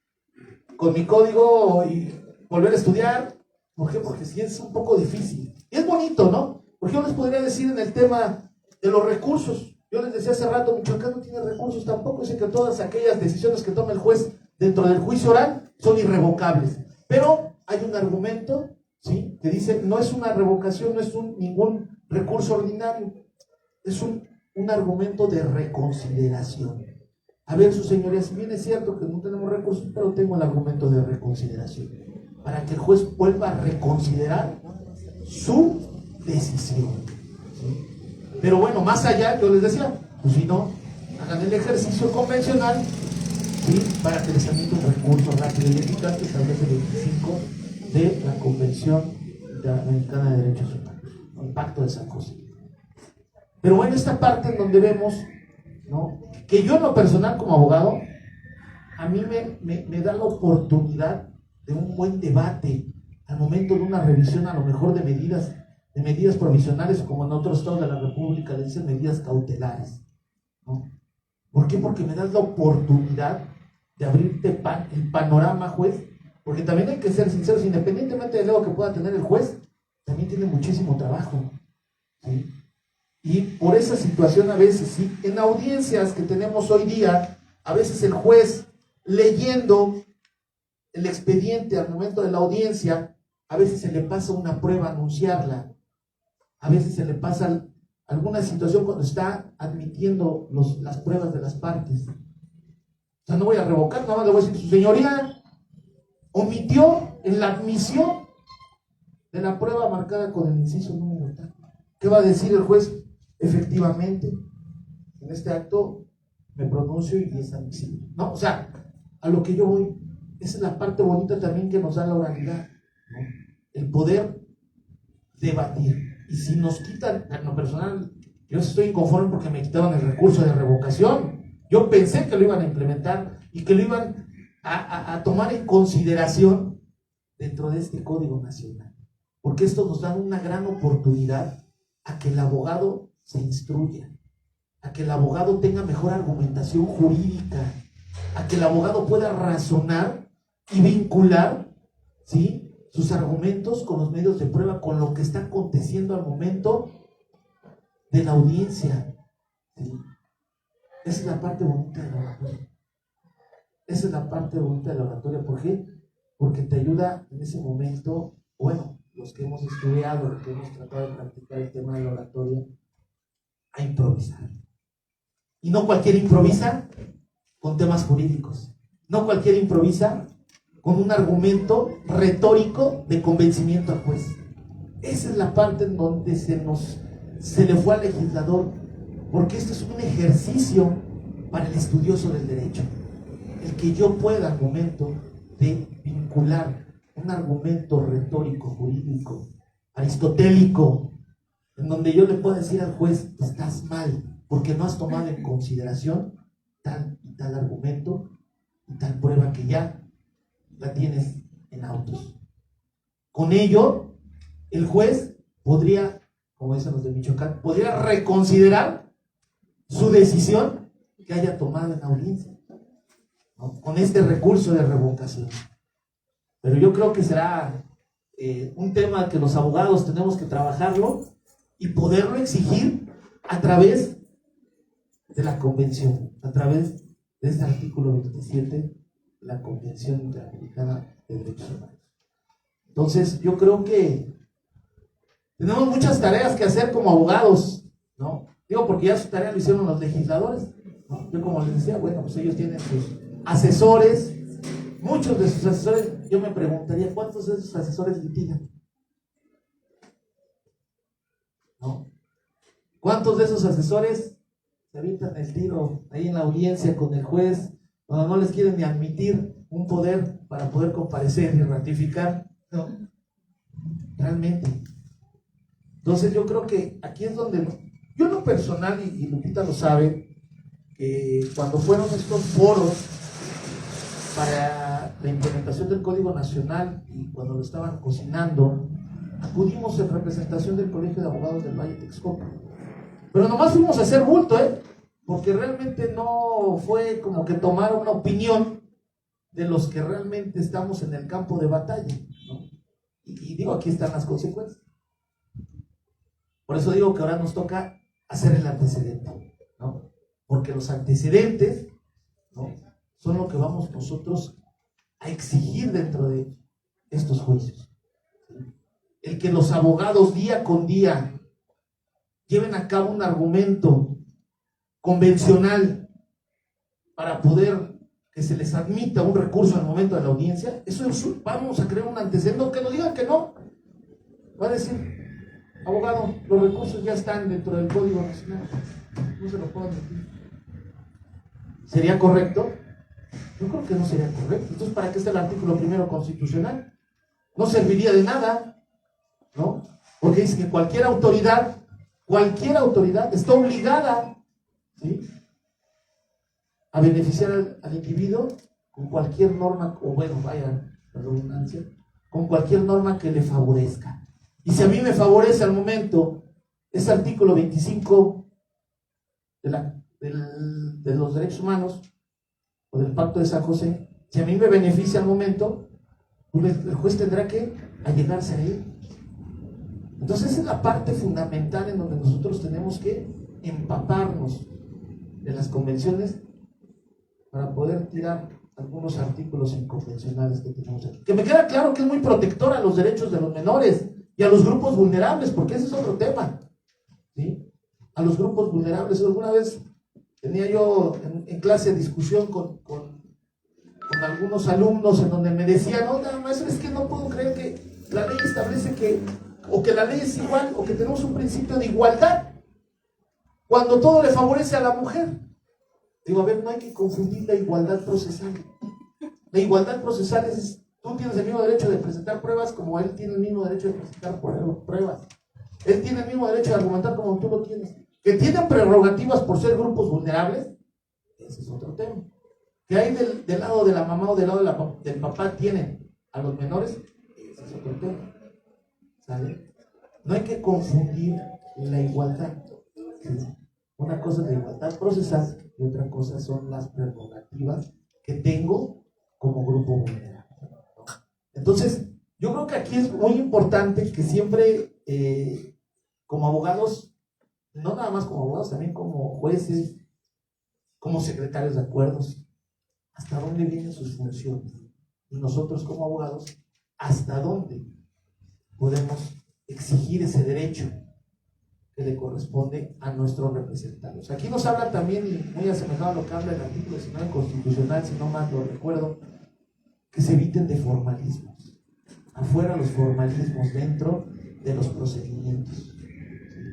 con mi código y volver a estudiar. ¿Por qué? Porque sí es un poco difícil. Y es bonito, ¿no? Porque yo les podría decir en el tema de los recursos. Yo les decía hace rato, Michoacán no tiene recursos tampoco. Dice que todas aquellas decisiones que toma el juez dentro del juicio oral son irrevocables. Pero hay un argumento, ¿sí?, que dice, no es una revocación, no es ningún recurso ordinario. Es un argumento de reconsideración. A ver, su señoría, si bien es cierto que no tenemos recursos, pero tengo el argumento de reconsideración, para que el juez vuelva a reconsiderar su decisión. ¿Sí? Pero bueno, más allá, yo les decía, pues si no, hagan el ejercicio convencional, ¿sí?, para que les emita un recurso rápido y eficaz que establece el 25 de la Convención Interamericana de Derechos Humanos, el Pacto de San José. Pero bueno, esta parte en donde vemos, ¿no?, que yo en lo personal como abogado, a mí me da la oportunidad de un buen debate al momento de una revisión a lo mejor de medidas provisionales, o como en otros estados de la República le dicen medidas cautelares, ¿no? ¿Por qué? Porque me das la oportunidad de abrirte el panorama, juez, porque también hay que ser sinceros, independientemente del ego que pueda tener el juez, también tiene muchísimo trabajo, ¿sí? Y por esa situación a veces, ¿sí?, en audiencias que tenemos hoy día, a veces el juez leyendo el expediente al momento de la audiencia, a veces se le pasa una prueba a anunciarla, a veces se le pasa alguna situación cuando está admitiendo las pruebas de las partes. O sea, no voy a revocar, nada más le voy a decir, su señoría omitió en la admisión de la prueba marcada con el inciso número tal. ¿Qué va a decir el juez? Efectivamente, en este acto me pronuncio y es admisible. No, o sea, a lo que yo voy, esa es la parte bonita también que nos da la oralidad, ¿no? El poder debatir. Y si nos quitan, en lo personal, yo estoy inconforme porque me quitaban el recurso de revocación. Yo pensé que lo iban a implementar y que lo iban a tomar en consideración dentro de este Código Nacional, porque esto nos da una gran oportunidad a que el abogado se instruya, a que el abogado tenga mejor argumentación jurídica, a que el abogado pueda razonar y vincular, ¿sí?, sus argumentos con los medios de prueba, con lo que está aconteciendo al momento de la audiencia, ¿sí? Esa es la parte bonita de la oratoria. Esa es la parte bonita de la oratoria. ¿Por qué? Porque te ayuda en ese momento, bueno, los que hemos estudiado, los que hemos tratado de practicar el tema de la oratoria, a improvisar. Y no cualquiera improvisa con temas jurídicos. No cualquiera improvisa con un argumento retórico de convencimiento al juez. Esa es la parte en donde se le fue al legislador, porque esto es un ejercicio para el estudioso del derecho. El que yo pueda al momento de vincular un argumento retórico, jurídico, aristotélico, en donde yo le puedo decir al juez, estás mal, porque no has tomado en consideración tal y tal argumento y tal prueba que ya la tienes en autos. Con ello, el juez podría, como dicen los de Michoacán, podría reconsiderar su decisión que haya tomado en audiencia, ¿no?, con este recurso de revocación. Pero yo creo que será un tema que los abogados tenemos que trabajarlo y poderlo exigir a través de la convención, a través de este artículo 27 de la Convención Interamericana de Derechos Humanos. Entonces, yo creo que tenemos muchas tareas que hacer como abogados, ¿no? Digo, porque ya su tarea lo hicieron los legisladores, ¿no? Yo como les decía, bueno, pues ellos tienen sus asesores, muchos de sus asesores, yo me preguntaría, ¿cuántos de esos asesores litigan? ¿No? ¿Cuántos de esos asesores se avientan el tiro ahí en la audiencia con el juez, cuando no les quieren ni admitir un poder para poder comparecer y ratificar, ¿no? Realmente. Entonces yo creo que aquí es donde, yo en lo personal, y Lupita lo sabe, que cuando fueron estos foros para la implementación del Código Nacional y cuando lo estaban cocinando, acudimos en representación del Colegio de Abogados del Valle de Texcoco. Pero nomás fuimos a hacer bulto, porque realmente no fue como que tomar una opinión de los que realmente estamos en el campo de batalla, ¿no? Y digo, aquí están las consecuencias. Por eso digo que ahora nos toca hacer el antecedente, ¿no? Porque los antecedentes, ¿no?, son lo que vamos nosotros a exigir dentro de estos juicios. El que los abogados día con día lleven a cabo un argumento convencional para poder que se les admita un recurso al momento de la audiencia, eso es, vamos a crear un antecedente, aunque nos digan que no, va a decir, abogado, los recursos ya están dentro del Código Nacional, no se lo puedo admitir. ¿Sería correcto? Yo creo que no sería correcto. Entonces, ¿para qué está el artículo primero constitucional? No serviría de nada, ¿no? Porque dice que cualquier autoridad está obligada, ¿sí?, a beneficiar al individuo con cualquier norma, o bueno, vaya la redundancia, con cualquier norma que le favorezca. Y si a mí me favorece al momento ese artículo 25 de los derechos humanos o del Pacto de San José, si a mí me beneficia al momento, pues el juez tendrá que allegarse a él. Entonces esa es la parte fundamental en donde nosotros tenemos que empaparnos de las convenciones para poder tirar algunos artículos inconvencionales que tenemos aquí. Que me queda claro que es muy protector a los derechos de los menores y a los grupos vulnerables, porque ese es otro tema, ¿sí? A los grupos vulnerables. Alguna vez tenía yo en clase discusión con algunos alumnos en donde me decían, no, maestro, es que no puedo creer que la ley establece que la ley es igual, o que tenemos un principio de igualdad, cuando todo le favorece a la mujer. Digo, a ver, no hay que confundir la igualdad procesal. La igualdad procesal es, tú tienes el mismo derecho de presentar pruebas como él tiene el mismo derecho de presentar pruebas. Él tiene el mismo derecho de argumentar como tú lo tienes. Que tienen prerrogativas por ser grupos vulnerables, ese es otro tema. Que hay del lado de la mamá o del lado del papá tienen a los menores, ese es otro tema. ¿Sale? No hay que confundir la igualdad. Una cosa es la igualdad procesal y otra cosa son las prerrogativas que tengo como grupo vulnerable, ¿no? Entonces, yo creo que aquí es muy importante que siempre, como abogados, no nada más como abogados, también como jueces, como secretarios de acuerdos, hasta dónde vienen sus funciones. Y nosotros como abogados, hasta dónde podemos exigir ese derecho que le corresponde a nuestros representantes. Aquí nos habla también, muy asemejado a lo que habla el artículo 19 constitucional, si no mal lo recuerdo, que se eviten de formalismos. Afuera los formalismos, dentro de los procedimientos.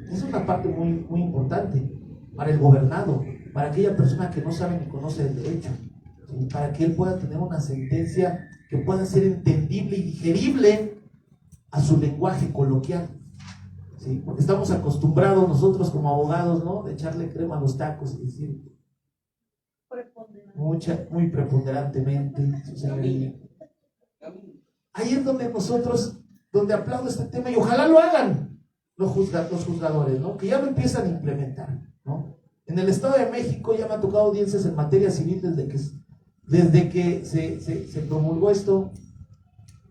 Es una parte muy, muy importante para el gobernado, para aquella persona que no sabe ni conoce el derecho, ¿sí?, para que él pueda tener una sentencia que pueda ser entendible y digerible a su lenguaje coloquial, ¿sí? Porque estamos acostumbrados nosotros como abogados, ¿no?, de echarle crema a los tacos y decir muy preponderantemente. Ahí es donde nosotros, donde aplaudo este tema, y ojalá lo hagan los juzgadores, ¿no?, que ya lo empiezan a implementar, ¿no? En el Estado de México ya me ha tocado audiencias en materia civil desde que se promulgó esto.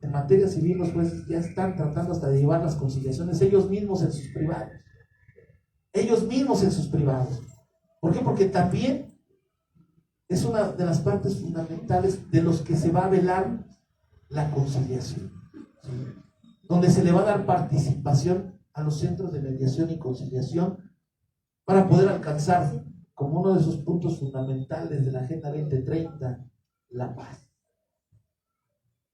En materia civil los jueces ya están tratando hasta de llevar las conciliaciones ellos mismos en sus privados. ¿Por qué? Porque también es una de las partes fundamentales de los que se va a velar la conciliación, ¿sí?, donde se le va a dar participación a los centros de mediación y conciliación para poder alcanzar como uno de sus puntos fundamentales de la Agenda 2030 la paz.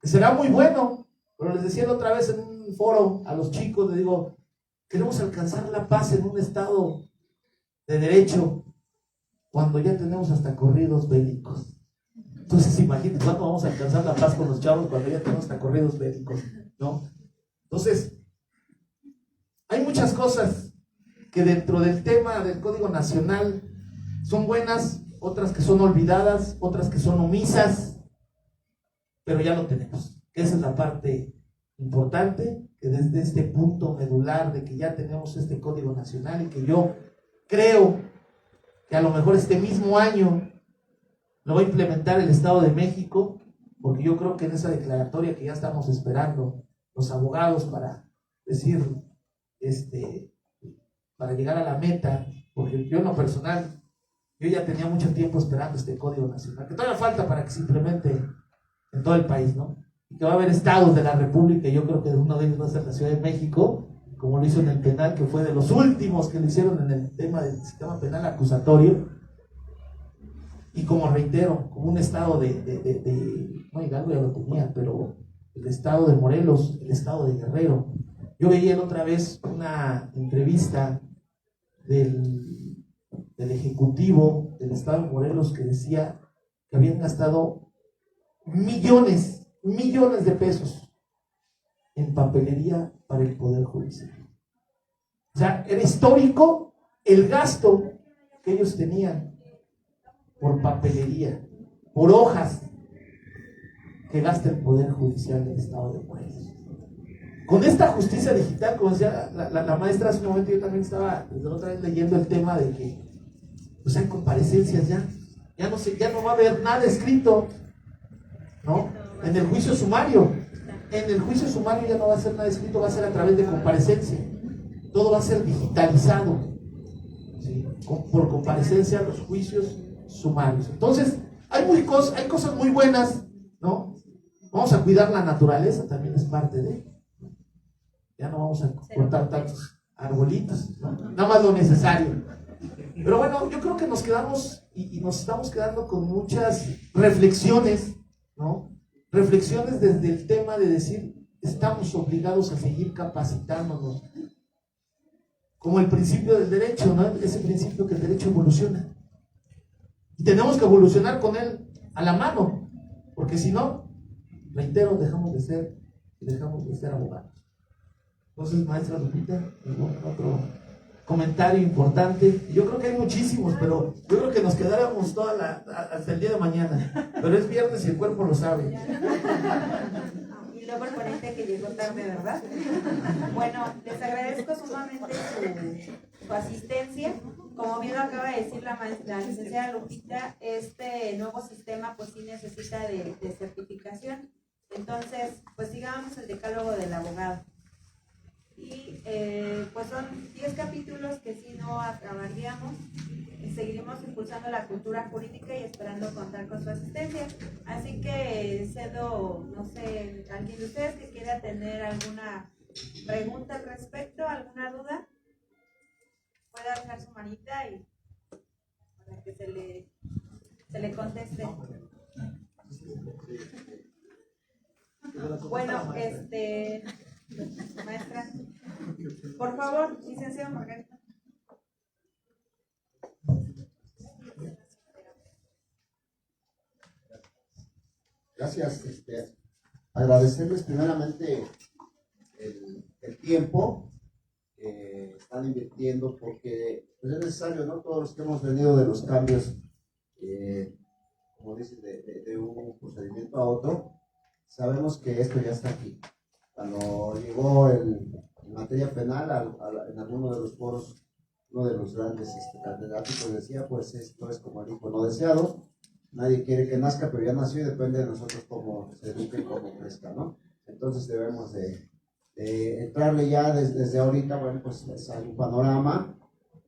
Que será muy bueno, pero les decía la otra vez en un foro a los chicos, les digo, queremos alcanzar la paz en un estado de derecho, cuando ya tenemos hasta corridos bélicos. Entonces imagínate cuándo vamos a alcanzar la paz con los chavos cuando ya tenemos hasta corridos bélicos, ¿no? Entonces, hay muchas cosas que dentro del tema del Código Nacional son buenas, otras que son olvidadas, otras que son omisas, pero ya lo tenemos. Esa es la parte importante, que desde este punto medular de que ya tenemos este Código Nacional y que yo creo que a lo mejor este mismo año lo va a implementar el Estado de México, porque yo creo que en esa declaratoria que ya estamos esperando los abogados para decir, para llegar a la meta, porque yo en lo personal, yo ya tenía mucho tiempo esperando este Código Nacional, que todavía falta para que se implemente en todo el país, ¿no? Y que va a haber estados de la República, y yo creo que uno de ellos va a ser la Ciudad de México, como lo hizo en el penal, que fue de los últimos que lo hicieron en el tema del sistema penal acusatorio, y como reitero, como un estado no, Hidalgo ya lo tenía, pero el estado de Morelos, el estado de Guerrero. Yo veía la otra vez una entrevista del ejecutivo del estado de Morelos que decía que habían gastado millones de pesos en papelería para el Poder Judicial. O sea, era histórico el gasto que ellos tenían por papelería, por hojas que gasta el Poder Judicial del estado de Morelos. Con esta justicia digital, como decía la maestra hace un momento, yo también estaba desde la otra vez leyendo el tema de que pues hay comparecencias ya no va a haber nada escrito, ¿no? En el juicio sumario ya no va a ser nada escrito, va a ser a través de comparecencia, todo va a ser digitalizado, ¿sí? Por comparecencia los juicios sumarios. Entonces hay cosas muy buenas, ¿no? Vamos a cuidar la naturaleza, también es parte de, ya no vamos a cortar tantos arbolitos, ¿no? Nada más lo necesario. Pero bueno, yo creo que nos quedamos y nos estamos quedando con muchas reflexiones, ¿no? Reflexiones desde el tema de decir, estamos obligados a seguir capacitándonos. Como el principio del derecho, ¿no? Ese principio que el derecho evoluciona. Y tenemos que evolucionar con él a la mano, porque si no, reitero, dejamos de ser abogados. Entonces, maestra Lupita, ¿algún otro comentario importante? Yo creo que hay muchísimos, pero yo creo que nos quedáramos hasta el día de mañana. Pero es viernes y el cuerpo lo sabe. Y luego el ponente que llegó tarde, ¿verdad? Bueno, les agradezco sumamente su asistencia. Como bien lo acaba de decir la licenciada Lupita, este nuevo sistema pues sí necesita de certificación. Entonces, pues sigamos el decálogo del abogado. Y pues son 10 capítulos que si no acabaríamos, seguiremos impulsando la cultura jurídica y esperando contar con su asistencia. Así que cedo, no sé, alguien de ustedes que quiera tener alguna pregunta al respecto, alguna duda, puede alzar su manita y para que se le conteste. Bueno, maestra, por favor, licenciado Margarita. Gracias. Agradecerles primeramente el tiempo que están invirtiendo, porque pues, es necesario, ¿no? Todos los que hemos venido de los cambios, como dicen, de un procedimiento a otro, sabemos que esto ya está aquí. Cuando llegó en materia penal, en alguno de los foros, uno de los grandes catedráticos decía, pues esto es como el hijo no deseado. Nadie quiere que nazca, pero ya nació y depende de nosotros cómo se eduque y cómo crezca, ¿no? Entonces debemos de entrarle ya desde ahorita. Bueno, pues es un panorama.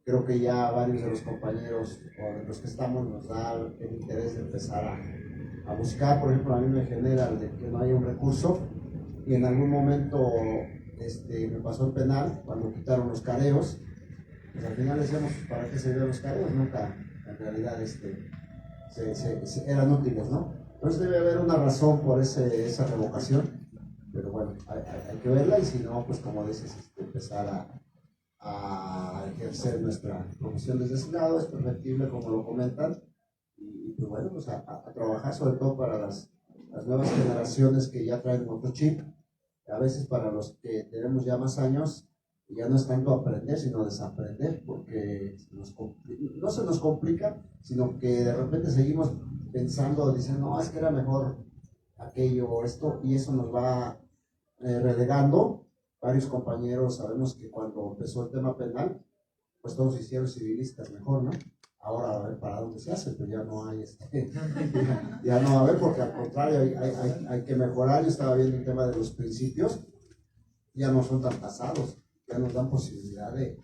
Creo que ya varios de los compañeros o de los que estamos nos da el interés de empezar a buscar. Por ejemplo, a mí me genera el de que no haya un recurso, y en algún momento me pasó el penal cuando quitaron los careos. Pues al final decíamos, ¿para qué servían los careos? Nunca, en realidad, eran útiles, ¿no? Entonces debe haber una razón por esa revocación, pero bueno, hay que verla, y si no, pues como dices, empezar a ejercer nuestra profesión desde ese lado. Es perfectible, como lo comentan, y pues bueno, pues a trabajar sobre todo para las nuevas generaciones que ya traen otro chip. A veces para los que tenemos ya más años, ya no es tanto aprender, sino desaprender, porque no se nos complica, sino que de repente seguimos pensando, diciendo, no, es que era mejor aquello o esto, y eso nos va relegando. Varios compañeros sabemos que cuando empezó el tema penal, pues todos hicieron civilistas mejor, ¿no? Ahora a ver para dónde se hace, pues ya no hay ya no va a haber, porque al contrario hay que mejorar. Yo estaba viendo el tema de los principios, ya no son tan tasados, ya nos dan posibilidad de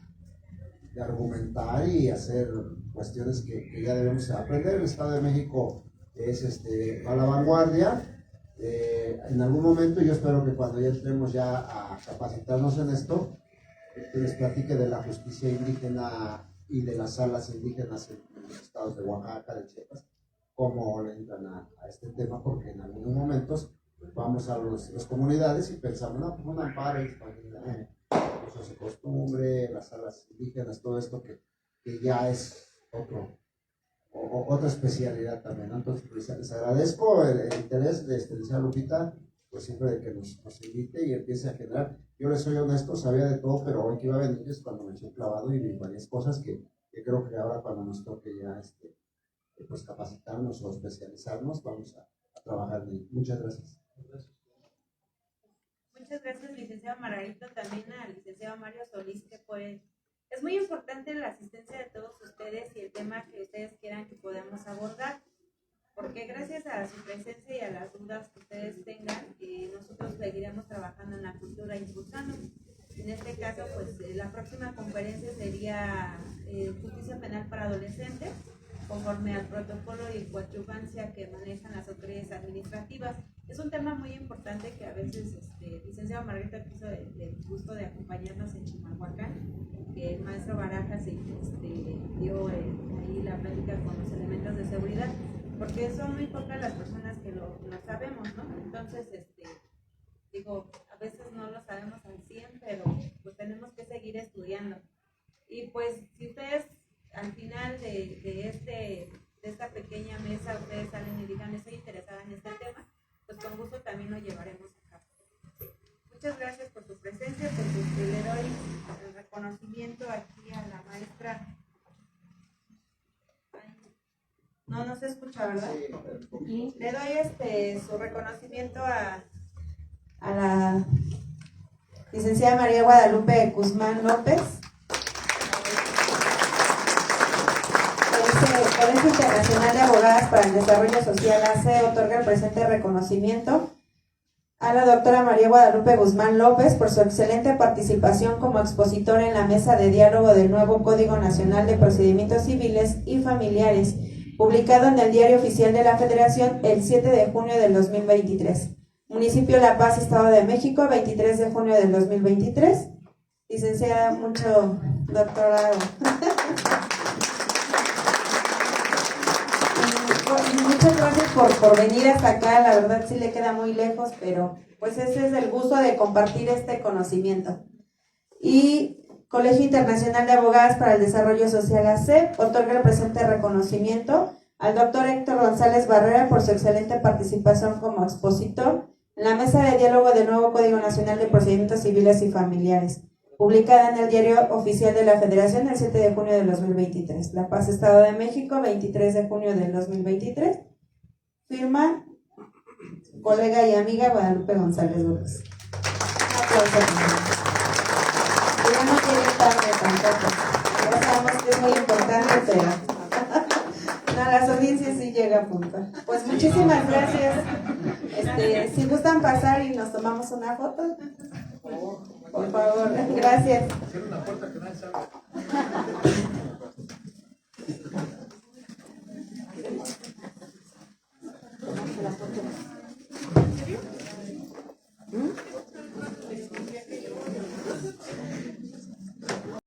argumentar y hacer cuestiones que ya debemos aprender. El Estado de México es a la vanguardia. En algún momento, yo espero que cuando ya entremos ya a capacitarnos en esto, les platique de la justicia indígena y de las salas indígenas en los estados de Oaxaca, de Chiapas, cómo le entran a este tema, porque en algunos momentos vamos a las comunidades y pensamos, no, pues un amparo, usos de costumbre, las salas indígenas, todo esto que ya es otra especialidad también, ¿no? Entonces, pues, les agradezco el interés de licenciada Lupita, pues siempre de que nos invite y empiece a generar. Yo les soy honesto, sabía de todo, pero hoy que iba a venir es cuando me eché un clavado y vi varias cosas que creo que ahora cuando nos toque ya pues capacitarnos o especializarnos, vamos a trabajar bien. Muchas gracias. Muchas gracias, licenciado Margarito, también al licenciado Mario Solís, que pues es muy importante la asistencia de todos ustedes y el tema que ustedes quieran que podamos abordar, porque gracias a su presencia y a las dudas que ustedes tengan, nosotros seguiremos trabajando en la cultura impulsando. En este caso, pues la próxima conferencia sería justicia penal para adolescentes, conforme al protocolo y coadyuvancia que manejan las autoridades administrativas. Es un tema muy importante que a veces el licenciado Margarito quiso el gusto de acompañarnos en Chimalhuacán, que el maestro Barajas dio ahí la plática con los elementos de seguridad, porque son muy pocas las personas que lo sabemos, ¿no? Entonces, a veces no lo sabemos al 100, pero pues tenemos que seguir estudiando. Y pues, si ustedes al final de esta pequeña mesa, ustedes salen y digan, estoy interesada en este tema, pues con gusto también lo llevaremos a cabo. Muchas gracias por su presencia, pues le doy el reconocimiento aquí a la maestra. No se escucha, ¿verdad? Le doy su reconocimiento a la licenciada María Guadalupe Guzmán López. El Colegio Internacional de Abogadas para el Desarrollo Social AC otorga el presente reconocimiento a la doctora María Guadalupe Guzmán López por su excelente participación como expositora en la mesa de diálogo del nuevo Código Nacional de Procedimientos Civiles y Familiares, publicado en el Diario Oficial de la Federación el 7 de junio del 2023. Municipio La Paz, Estado de México, 23 de junio del 2023. Licenciada, mucho doctorado. Muchas gracias por venir hasta acá. La verdad sí le queda muy lejos, pero pues ese es el gusto de compartir este conocimiento. Y Colegio Internacional de Abogadas para el Desarrollo Social AC otorga el presente reconocimiento al doctor Héctor González Barrera por su excelente participación como expositor en la mesa de diálogo del nuevo Código Nacional de Procedimientos Civiles y Familiares, publicada en el Diario Oficial de la Federación el 7 de junio del 2023. La Paz, Estado de México, 23 de junio del 2023. Firma colega y amiga Guadalupe González López. Un aplauso. Ya no quiere tarde tampoco. Ya sabemos que es muy importante, pero a las audiencias sí llega a punto. Pues muchísimas gracias. Si gustan pasar y nos tomamos una foto. Por favor, gracias. Hacer una puerta que nadie sabe.